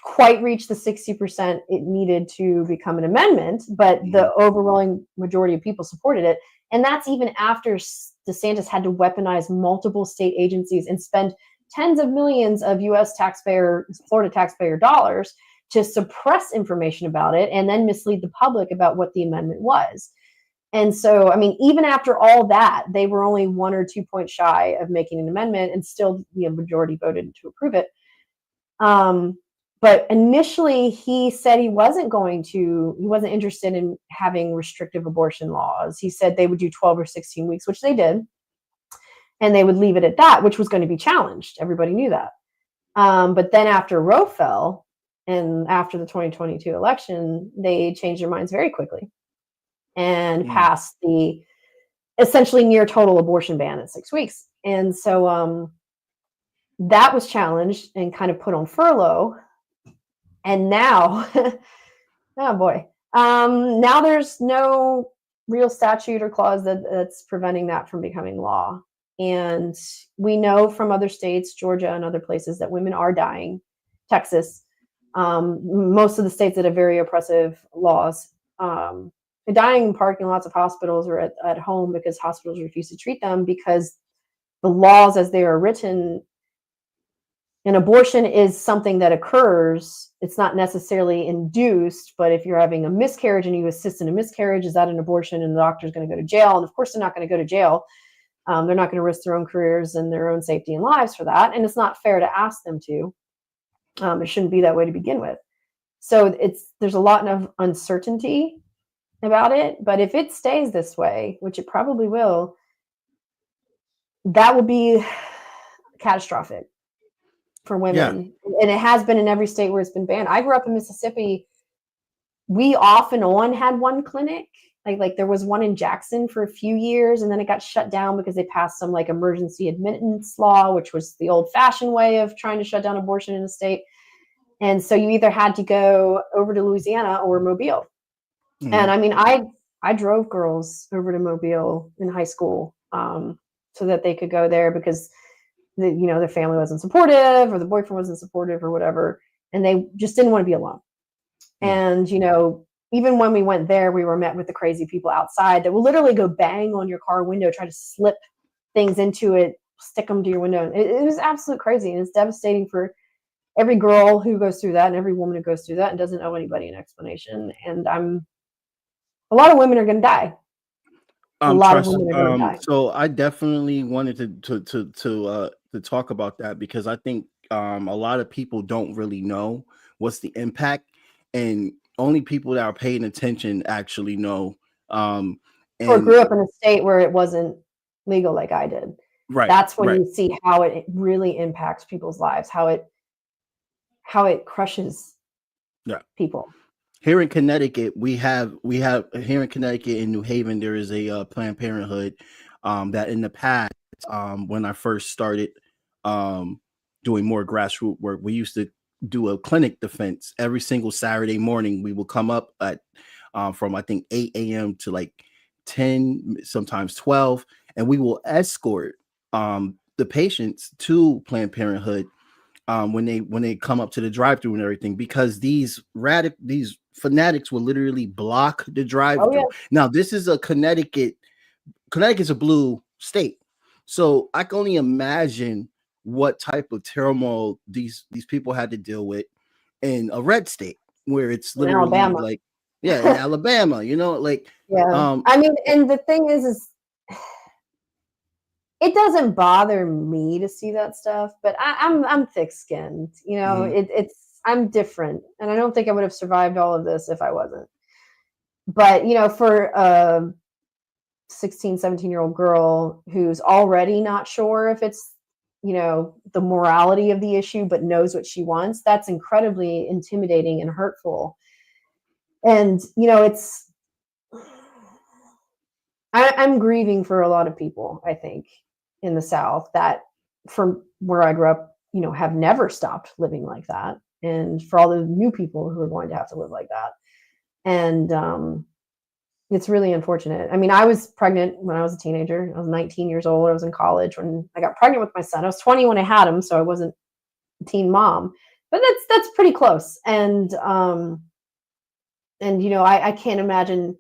quite reach the 60% it needed to become an amendment, but the overwhelming majority of people supported it. And that's even after DeSantis had to weaponize multiple state agencies and spend tens of millions of Florida taxpayer dollars to suppress information about it and then mislead the public about what the amendment was. And so, I mean, even after all that, they were only 1 or 2 points shy of making an amendment, and still the majority voted to approve it. But initially, he said he wasn't interested in having restrictive abortion laws. He said they would do 12 or 16 weeks, which they did. And they would leave it at that, which was going to be challenged. Everybody knew that. But then after Roe fell and after the 2022 election, they changed their minds very quickly and passed the essentially near total abortion ban at 6 weeks. And so that was challenged and kind of put on furlough. And now, oh boy, now there's no real statute or clause that's preventing that from becoming law. And we know from other states, Georgia and other places, that women are dying. Texas, most of the states that have very oppressive laws, they're dying in parking lots of hospitals or at home because hospitals refuse to treat them because the laws as they are written, an abortion is something that occurs. It's not necessarily induced, but if you're having a miscarriage and you assist in a miscarriage, is that an abortion? And the doctor's going to go to jail. And of course, they're not going to go to jail. They're not going to risk their own careers and their own safety and lives for that. And it's not fair to ask them to. It shouldn't be that way to begin with. So there's a lot of uncertainty about it. But if it stays this way, which it probably will, that will be catastrophic for women. Yeah. And it has been in every state where it's been banned. I grew up in Mississippi. We off and on had one clinic. Like there was one in Jackson for a few years, and then it got shut down because they passed some like emergency admittance law, which was the old fashioned way of trying to shut down abortion in a state. And so you either had to go over to Louisiana or Mobile. Mm. And I mean, I drove girls over to Mobile in high school so that they could go there because their family wasn't supportive or the boyfriend wasn't supportive or whatever. And they just didn't want to be alone. Mm. And, even when we went there, we were met with the crazy people outside that will literally go bang on your car window, try to slip things into it, stick them to your window. It was absolute crazy. And it's devastating for every girl who goes through that and every woman who goes through that and doesn't owe anybody an explanation. And a lot of women are going to die. A lot of women are going to die. So I definitely wanted to talk about that because I think a lot of people don't really know what's the impact, and only people that are paying attention actually know. Or grew up in a state where it wasn't legal like I did. Right. That's when you see how it really impacts people's lives, how it crushes people. Here in Connecticut, we have here in Connecticut in New Haven, there is a Planned Parenthood that in the past, when I first started doing more grassroots work, we used to do a clinic defense every single Saturday morning. We will come up at from I think 8 a.m. to like 10, sometimes 12, and we will escort the patients to Planned Parenthood when they come up to the drive-through and everything, because these fanatics will literally block the drive-through. Oh, yeah. Now this is Connecticut's a blue state, so I can only imagine what type of turmoil these people had to deal with in a red state where it's literally like, in Alabama, I mean, and the thing is it doesn't bother me to see that stuff, but I'm thick-skinned, I'm different, and I don't think I would have survived all of this if I wasn't. But for a 16, 17-year-old girl who's already not sure if it's the morality of the issue, but knows what she wants, that's incredibly intimidating and hurtful. And, I'm grieving for a lot of people, I think, in the South that from where I grew up, have never stopped living like that. And for all the new people who are going to have to live like that. And It's really unfortunate. I mean, I was pregnant when I was a teenager. I was 19 years old. I was in college when I got pregnant with my son. I was 20 when I had him, so I wasn't a teen mom. But that's pretty close. And I can't imagine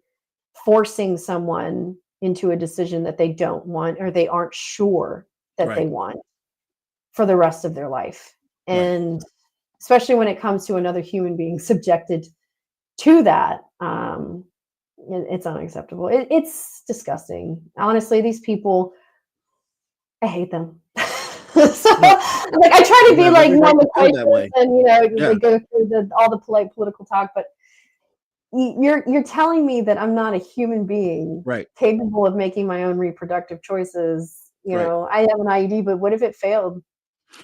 forcing someone into a decision that they don't want or they aren't sure that they want for the rest of their life. And especially when it comes to another human being subjected to that, it's unacceptable. It's disgusting. Honestly, these people, I hate them. So like I try to be like more loquacious and they go through all the polite political talk, but you're telling me that I'm not a human being capable of making my own reproductive choices. You know, I have an IUD, but what if it failed?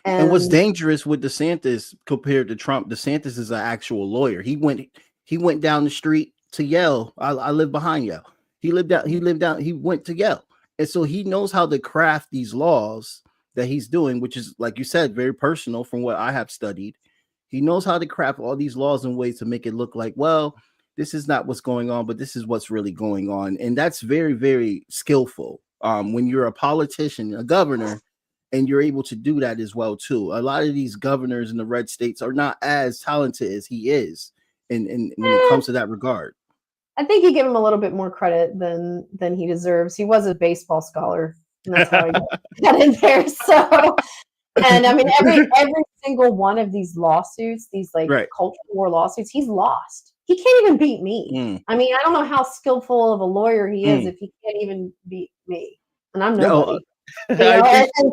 And what's dangerous with DeSantis compared to Trump, DeSantis is an actual lawyer. He went down the street to Yale. I live behind Yale. He went to Yale. And so he knows how to craft these laws that he's doing, which is, like you said, very personal from what I have studied. He knows how to craft all these laws in ways to make it look like, well, this is not what's going on, but this is what's really going on. And that's very, very skillful. When you're a politician, a governor, and you're able to do that as well, too. A lot of these governors in the red states are not as talented as he is in when it comes to that regard. I think you give him a little bit more credit than he deserves. He was a baseball scholar, and that's how he got in there. So, and I mean, every single one of these lawsuits, these cultural war lawsuits, he's lost. He can't even beat me. I mean, I don't know how skillful of a lawyer he is if he can't even beat me, and I'm nobody. And so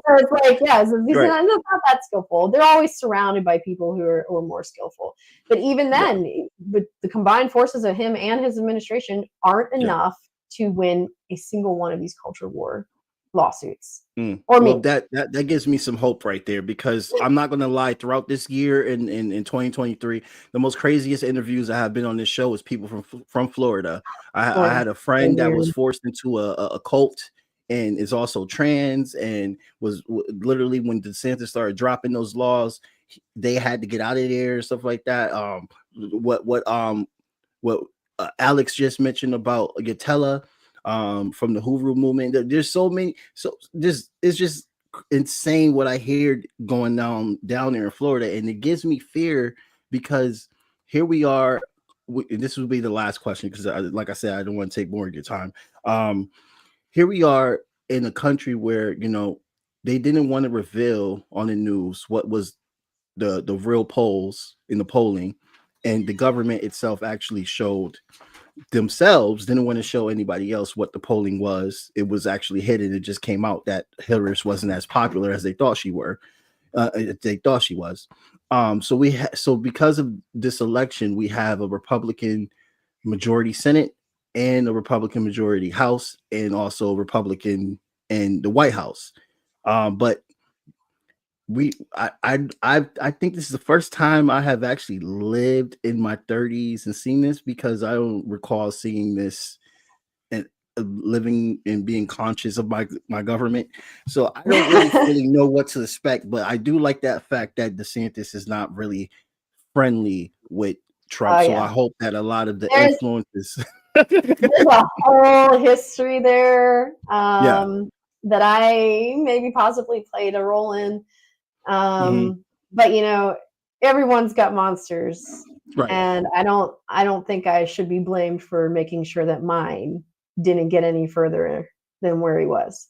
it's like, he's not that skillful. They're always surrounded by people who are more skillful. But even then, with the combined forces of him and his administration aren't enough to win a single one of these culture war lawsuits. That gives me some hope right there, because I'm not going to lie, throughout this year in 2023, the most craziest interviews I have been on this show is people from Florida. I had a friend that was forced into a cult and is also trans, and was literally, when DeSantis started dropping those laws, they had to get out of there and stuff like that. What Alex just mentioned about Gatella from the Hoover movement. There's so many. So this is just insane what I hear going down there in Florida, and it gives me fear, because here we are. This will be the last question, because like I said, I don't want to take more of your time. Here we are in a country where, they didn't want to reveal on the news what was the real polls in the polling, and the government itself actually showed themselves, didn't want to show anybody else what the polling was. It was actually hidden. It just came out that Hillary wasn't as popular as they thought she was. So because of this election, we have a Republican majority Senate and a Republican majority House, and also Republican in the White House. But I think this is the first time I have actually lived in my 30s and seen this, because I don't recall seeing this and living and being conscious of my government. So I don't really know what to expect, but I do like that fact that DeSantis is not really friendly with Trump. So I hope that a lot of the influences. There's a whole history there that I maybe possibly played a role in. But everyone's got monsters, and I don't think I should be blamed for making sure that mine didn't get any further than where he was.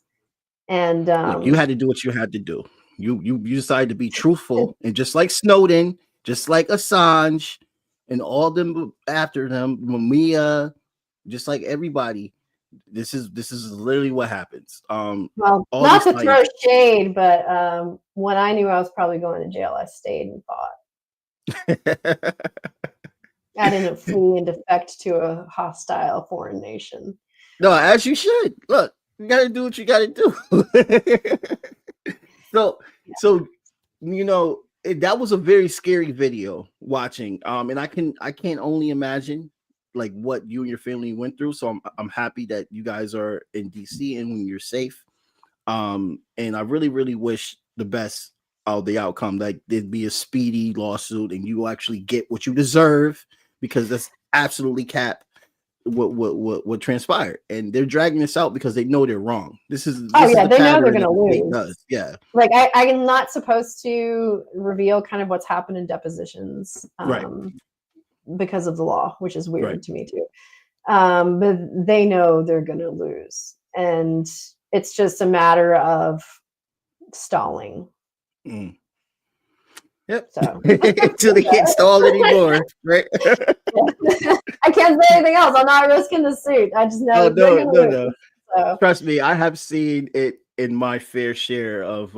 And you had to do what you had to do. You decided to be truthful, and just like Snowden, just like Assange, and all them after them, Mamiya, just like everybody. This is literally what happes. Well, not to throw shade, but when I knew I was probably going to jail, I stayed and fought. I didn't flee and defect to a hostile foreign nation. No, as you should. Look, you got to do what you got to do. So that was a very scary video watching. And I can't only imagine like what you and your family went through. So I'm happy that you guys are in DC and when you're safe. And I really, really wish the best of the outcome, like there'd be a speedy lawsuit and you actually get what you deserve, because that's absolutely cap. what transpired, and they're dragging this out because they know they're wrong. This is Oh is yeah, the they know they're pattern going to that the state lose. does. Yeah, Like I am not supposed to reveal kind of what's happened in depositions, Right. because of the law, which is weird Right. to me too. But they know they're going to lose, and it's just a matter of stalling. Mm. Yep. So Until they can't stall anymore, right? I can't say anything else. I'm not risking the suit. I just know Oh they're no, going to no, lose. no. So. Trust me, I have seen it in my fair share of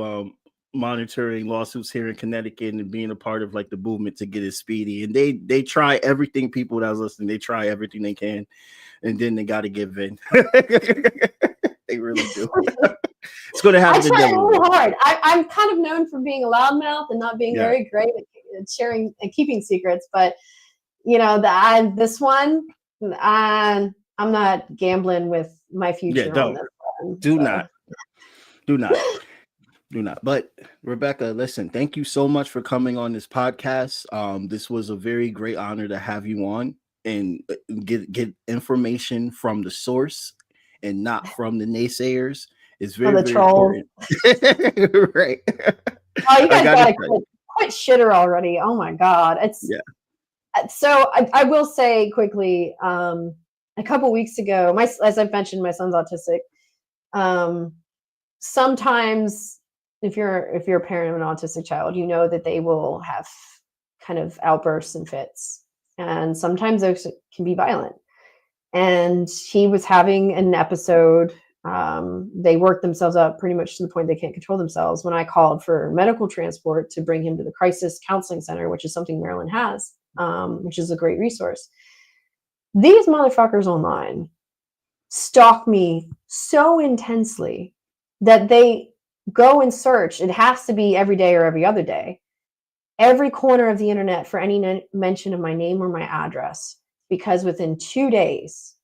monitoring lawsuits here in Connecticut and being a part of like the movement to get it speedy. And they try everything. People that was listening, they try everything they can, and then they got to give in. They really do. It's going to happen. I try really hard. I'm kind of known for being a loudmouth and not being very great at sharing and keeping secrets. But you know, this one, I'm not gambling with my future. Yeah, on this one, do not. But Rebekah, listen, thank you so much for coming on this podcast. This was a very great honor to have you on and get information from the source and not from the naysayers. It's very, very important. Right. Oh, you guys gotta quit shitter already. Oh my God. So I will say quickly, a couple weeks ago, as I've mentioned, my son's autistic. Sometimes if you're a parent of an autistic child, you know that they will have kind of outbursts and fits. And sometimes those can be violent. And he was having an episode. They work themselves up pretty much to the point they can't control themselves. When I called for medical transport to bring him to the crisis counseling center, which is something Maryland has, which is a great resource. These motherfuckers online stalk me so intensely that they go and search. It has to be every day or every other day, every corner of the internet for any mention of my name or my address, because within 2 days,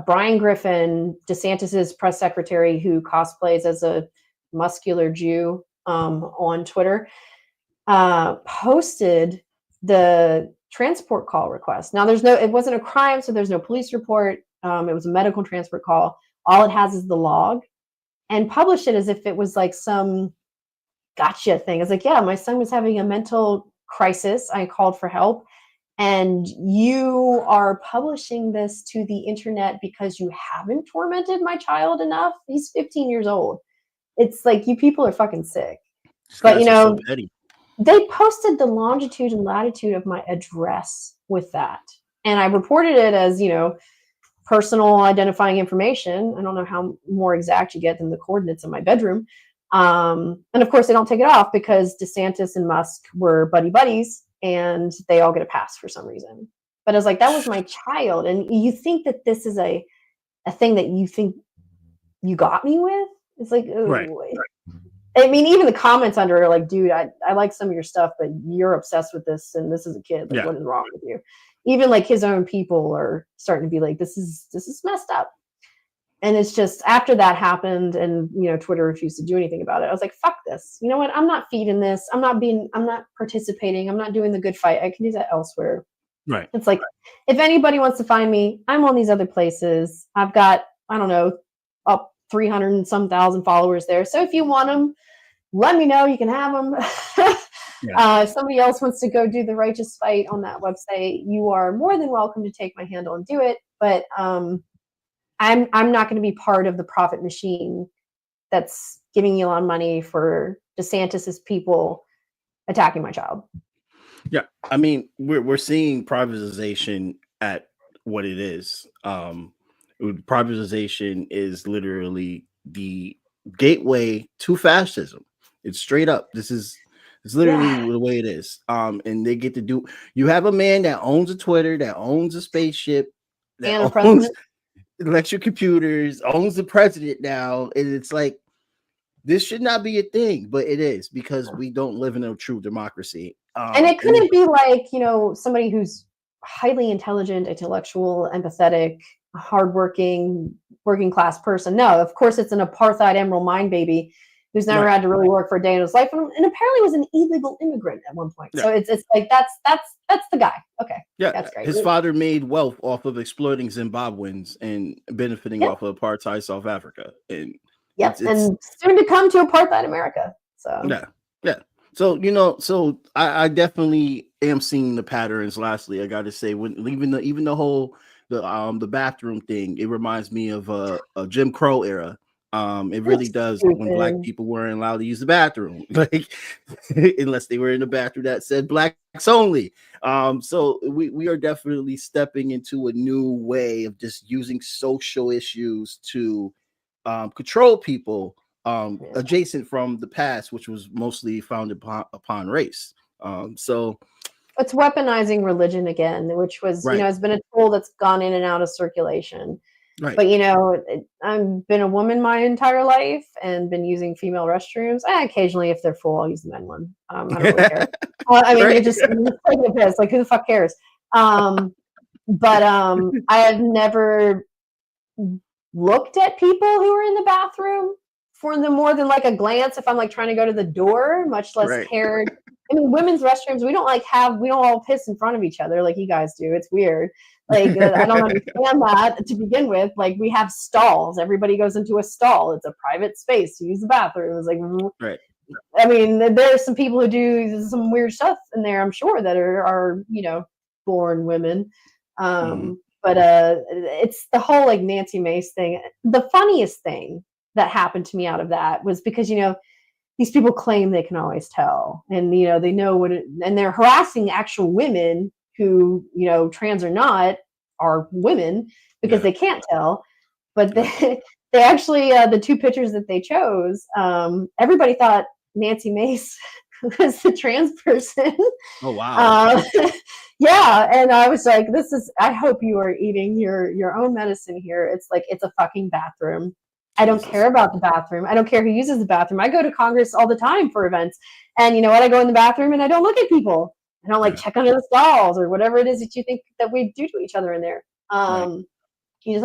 Brian Griffin, DeSantis's press secretary, who cosplays as a muscular Jew on Twitter, posted the transport call request. Now, it wasn't a crime, so there's no police report. It was a medical transport call. All it has is the log, and published it as if it was like some gotcha thing. It's like, yeah, my son was having a mental crisis. I called for help. And you are publishing this to the internet because you haven't tormented my child enough. He's 15 years old. It's like, you people are fucking sick. But you know, they posted the longitude and latitude of my address with that. And I reported it as, you know, personal identifying information. I don't know how more exact you get than the coordinates of my bedroom. And of course, they don't take it off because DeSantis and Musk were buddies. And they all get a pass for some reason. But I was like, that was my child. And you think that this is a thing that you think you got me with? It's like, right. I mean, even the comments under are like, dude, I like some of your stuff, but you're obsessed with this, and this is a kid. Like, what is wrong with you? Even like his own people are starting to be like, this is messed up. And it's just, after that happened and, you know, Twitter refused to do anything about it, I was like, fuck this. You know what? I'm not feeding this. I'm not participating. I'm not doing the good fight. I can do that elsewhere. Right. It's like, if anybody wants to find me, I'm on these other places. I've got, I don't know, up 300 and some thousand followers there. So if you want them, let me know. You can have them. If somebody else wants to go do the righteous fight on that website, you are more than welcome to take my handle and do it. But, I'm not going to be part of the profit machine that's giving Elon money for DeSantis's people attacking my child. Yeah, I mean, we're seeing privatization at what it is. Privatization is literally the gateway to fascism. It's straight up. It's literally the way it is. And they get to do. You have a man that owns a Twitter, that owns a spaceship, that and a president. Electric computers, owns the president now, and it's like, this should not be a thing, but it is, because we don't live in a true democracy. And it couldn't be like, you know, somebody who's highly intelligent, intellectual, empathetic, hardworking, working class person. No, of course it's an apartheid emerald mind baby who's never Right. had to really work for a day in his life, and apparently was an illegal immigrant at one point. So it's like that's the guy. Okay, Yeah, that's great. his father made wealth off of exploiting Zimbabweans and benefiting Yep. off of apartheid South Africa, and Yep, it's and soon to come to apartheid America. So yeah. So so I definitely am seeing the patterns. Lastly, I got to say, when even the whole the bathroom thing, it reminds me of a Jim Crow era. It really does when black stupid. people weren't allowed to use the bathroom, like unless they were in the bathroom that said blacks only. So we are definitely stepping into a new way of just using social issues to control people adjacent from the past, which was mostly founded upon race. So It's weaponizing religion again, which was, Right. has been a tool that's gone in and out of circulation. right. But, I've been a woman my entire life and been using female restrooms. Occasionally, if they're full, I'll use the men one. I don't really care. I mean, Right. you're taking a piss. Like, who the fuck cares? But I have never looked at people who are in the bathroom for the more than like a glance if I'm like trying to go to the door, much less Right. cared. I mean, women's restrooms, we don't all piss in front of each other like you guys do. It's weird. Like, I don't understand that to begin with. Like, we have stalls. Everybody goes into a stall. It's a private space to use the bathroom. It's like, Right. I mean, there are some people who do some weird stuff in there, I'm sure, that are born women. But it's the whole like Nancy Mace thing. The funniest thing that happened to me out of that was because, these people claim they can always tell, and, they know and they're harassing actual women who, trans or not, are women because they can't tell. But they actually, the two pictures that they chose, everybody thought Nancy Mace was the trans person. Oh wow. Yeah, and I was like, I hope you are eating your own medicine here. It's like, it's a fucking bathroom. I don't care about the bathroom. I don't care who uses the bathroom. I go to Congress all the time for events. And you know what? I go in the bathroom and I don't look at people. I don't check under the stalls or whatever it is that you think that we do to each other in there. You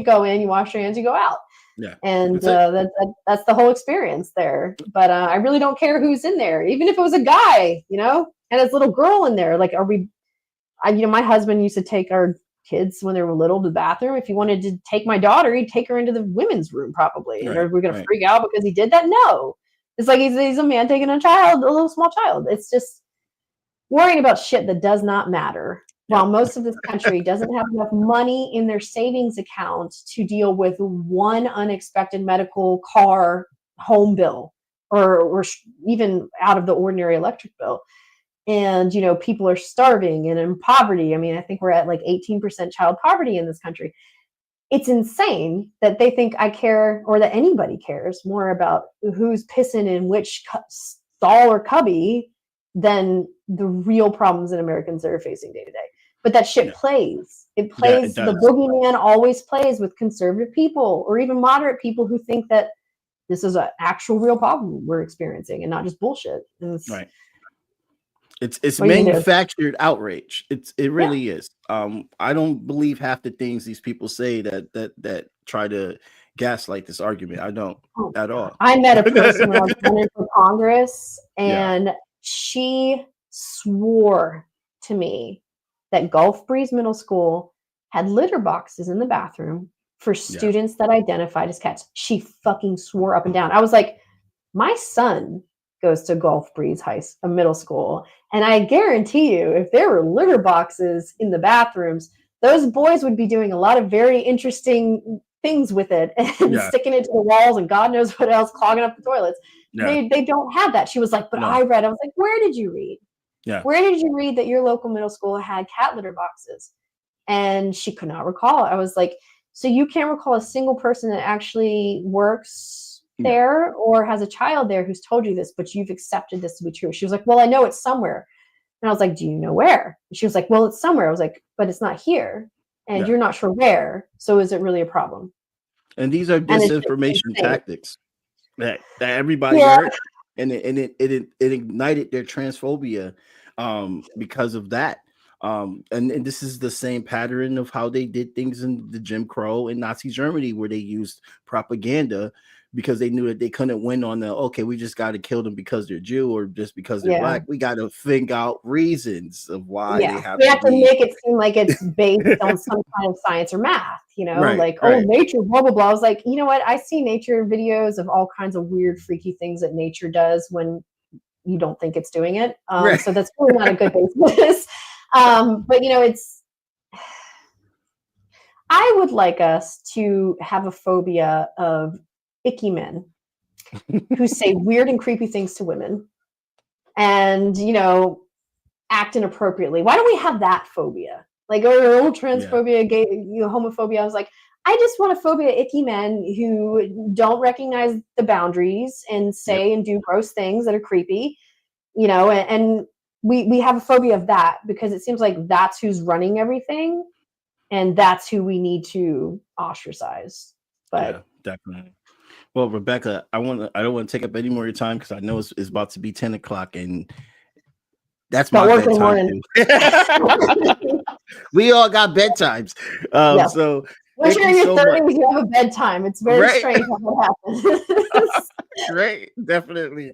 go in, you wash your hands, you go out. Yeah. And that's the whole experience there. But I really don't care who's in there, even if it was a guy, and his little girl in there. Like, my husband used to take our kids when they were little to the bathroom. If he wanted to take my daughter, he'd take her into the women's room probably. And are we going to freak out because he did that? No. It's like he's a man taking a little small child. It's just worrying about shit that does not matter. While most of this country doesn't have enough money in their savings account to deal with one unexpected medical, car, home bill, or even out of the ordinary electric bill. And, people are starving and in poverty. I mean, I think we're at like 18% child poverty in this country. It's insane that they think I care, or that anybody cares more about who's pissing in which stall or cubby than the real problems that Americans are facing day to day. But that shit plays. It plays. The boogeyman always plays with conservative people or even moderate people who think that this is an actual real problem we're experiencing and not just bullshit. It's manufactured outrage. It really is. I don't believe half the things these people say that try to gaslight this argument. I don't at all. I met a person when I was running for Congress, and she swore to me that Gulf Breeze Middle School had litter boxes in the bathroom for students that identified as cats. She fucking swore up and down. I was like, my son goes to Gulf Breeze Middle School, and I guarantee you, if there were litter boxes in the bathrooms, those boys would be doing a lot of very interesting things with it and sticking it to the walls and God knows what else, clogging up the toilets. They don't have that. She was like, but I read. I was like, where did you read? Yeah. Where did you read that your local middle school had cat litter boxes? And she could not recall. I was like, so you can't recall a single person that actually works there or has a child there who's told you this, but you've accepted this to be true. She was like, well, I know it's somewhere. And I was like, do you know where? And she was like, well, it's somewhere. I was like, but it's not here. And you're not sure where. So is it really a problem? And these are disinformation tactics that everybody heard. And it ignited their transphobia because of that. And this is the same pattern of how they did things in the Jim Crow and Nazi Germany, where they used propaganda because they knew that they couldn't win on the, okay, we just got to kill them because they're Jew or just because they're black. We got to think out reasons of why they have we have to be. make it seem like it's based on some kind of science or math, you know, oh, nature, blah, blah, blah. I was like, you know what? I see nature videos of all kinds of weird, freaky things that nature does when you don't think it's doing it. So that's really not a good basis. But, you know, I would like us to have a phobia of icky men who say weird and creepy things to women and, you know, act inappropriately. Why don't we have that phobia? Like, transphobia, gay, you know, homophobia. I was like, I just want a phobia of icky men who don't recognize the boundaries and say and do gross things that are creepy, you know, and we have a phobia of that because it seems like that's who's running everything. And that's who we need to ostracize. But definitely. Well, Rebekah, I don't want to take up any more of your time because I know it's about to be 10 o'clock and that's my bedtime too. We all got bedtimes. So once you're in your 30s, you have a bedtime. It's very strange how that happens. Right, definitely.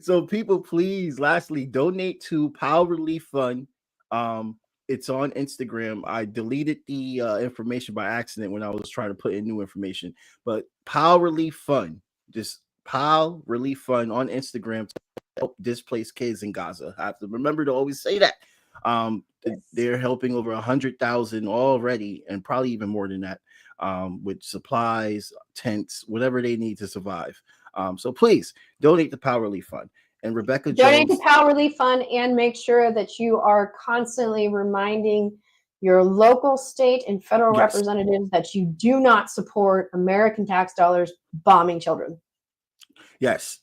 So people, please, lastly, donate to Power Relief Fund. It's on Instagram. I deleted the information by accident when I was trying to put in new information. But Power Relief Fund, just Power Relief Fund on Instagram to help displaced kids in Gaza. I have to remember to always say that. They're helping over 100,000 already, and probably even more than that, with supplies, tents, whatever they need to survive. So please donate to Power Relief Fund. And Rebekah Jones, donate to Power Relief Fund and make sure that you are constantly reminding your local, state, and federal representatives that you do not support American tax dollars bombing children. Yes,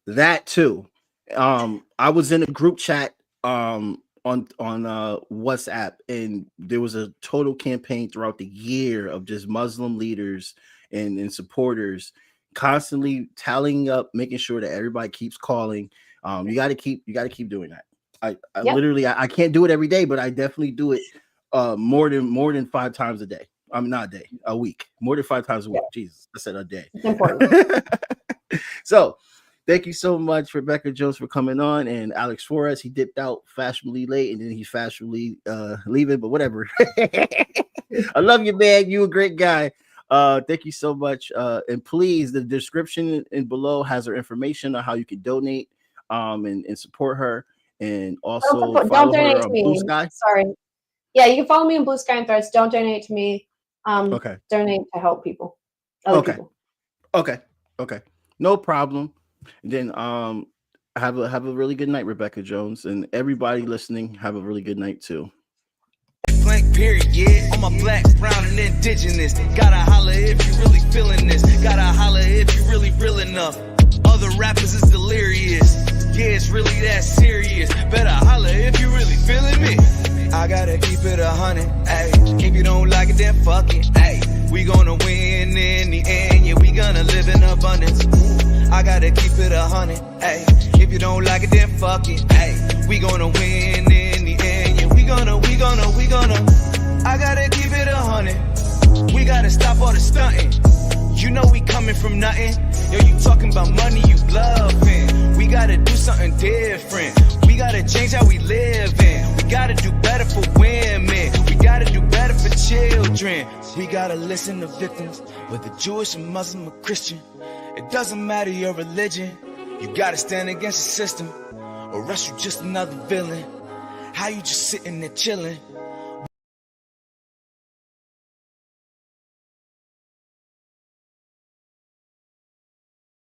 that too. I was in a group chat on WhatsApp, and there was a total campaign throughout the year of just Muslim leaders and supporters constantly tallying up, making sure that everybody keeps calling. You got to keep doing that. I literally I can't do it every day, but I definitely do it more than 5 times a day. I'm not a day, a week, more than 5 times a week. Jesus, I said a day. It's important. So thank you so much, Rebekah Jones, for coming on, and Alex Suarez. He dipped out fashionably late, and then he's fashionably leaving, but whatever. I love you, man. You a great guy. Thank you so much. And please, the description in below has her information on how you can donate and support her. And also don't donate to me. Blue Sky. Sorry. Yeah, you can follow me on Blue Sky and Threads. Don't donate to me. Donate to help people. People. Okay. No problem. And then have a really good night, Rebekah Jones, and everybody listening. Have a really good night too. Blank period, yeah. On my black, brown, and indigenous. Gotta holler if you really feeling this. Gotta holler if you really real enough. Other rappers is delirious. Yeah, it's really that serious. Better holler if you really feeling me. I gotta keep it 100, ayy. If you don't like it, then fuck it, ayy. We gonna win in the end, yeah. We gonna live in abundance. I gotta keep it 100, ayy. If you don't like it, then fuck it, ayy. We gonna win in the end, yeah. We gonna. I gotta keep it 100. We gotta stop all the stunting. You know we coming from nothing. Yo, you talking about money, you bluffing. We gotta do something different. We gotta change how we live in. We gotta do better for women. We gotta do better for children. We gotta listen to victims, whether Jewish or Muslim or Christian. It doesn't matter your religion. You gotta stand against the system, or else you just another villain. How you just sitting there chilling?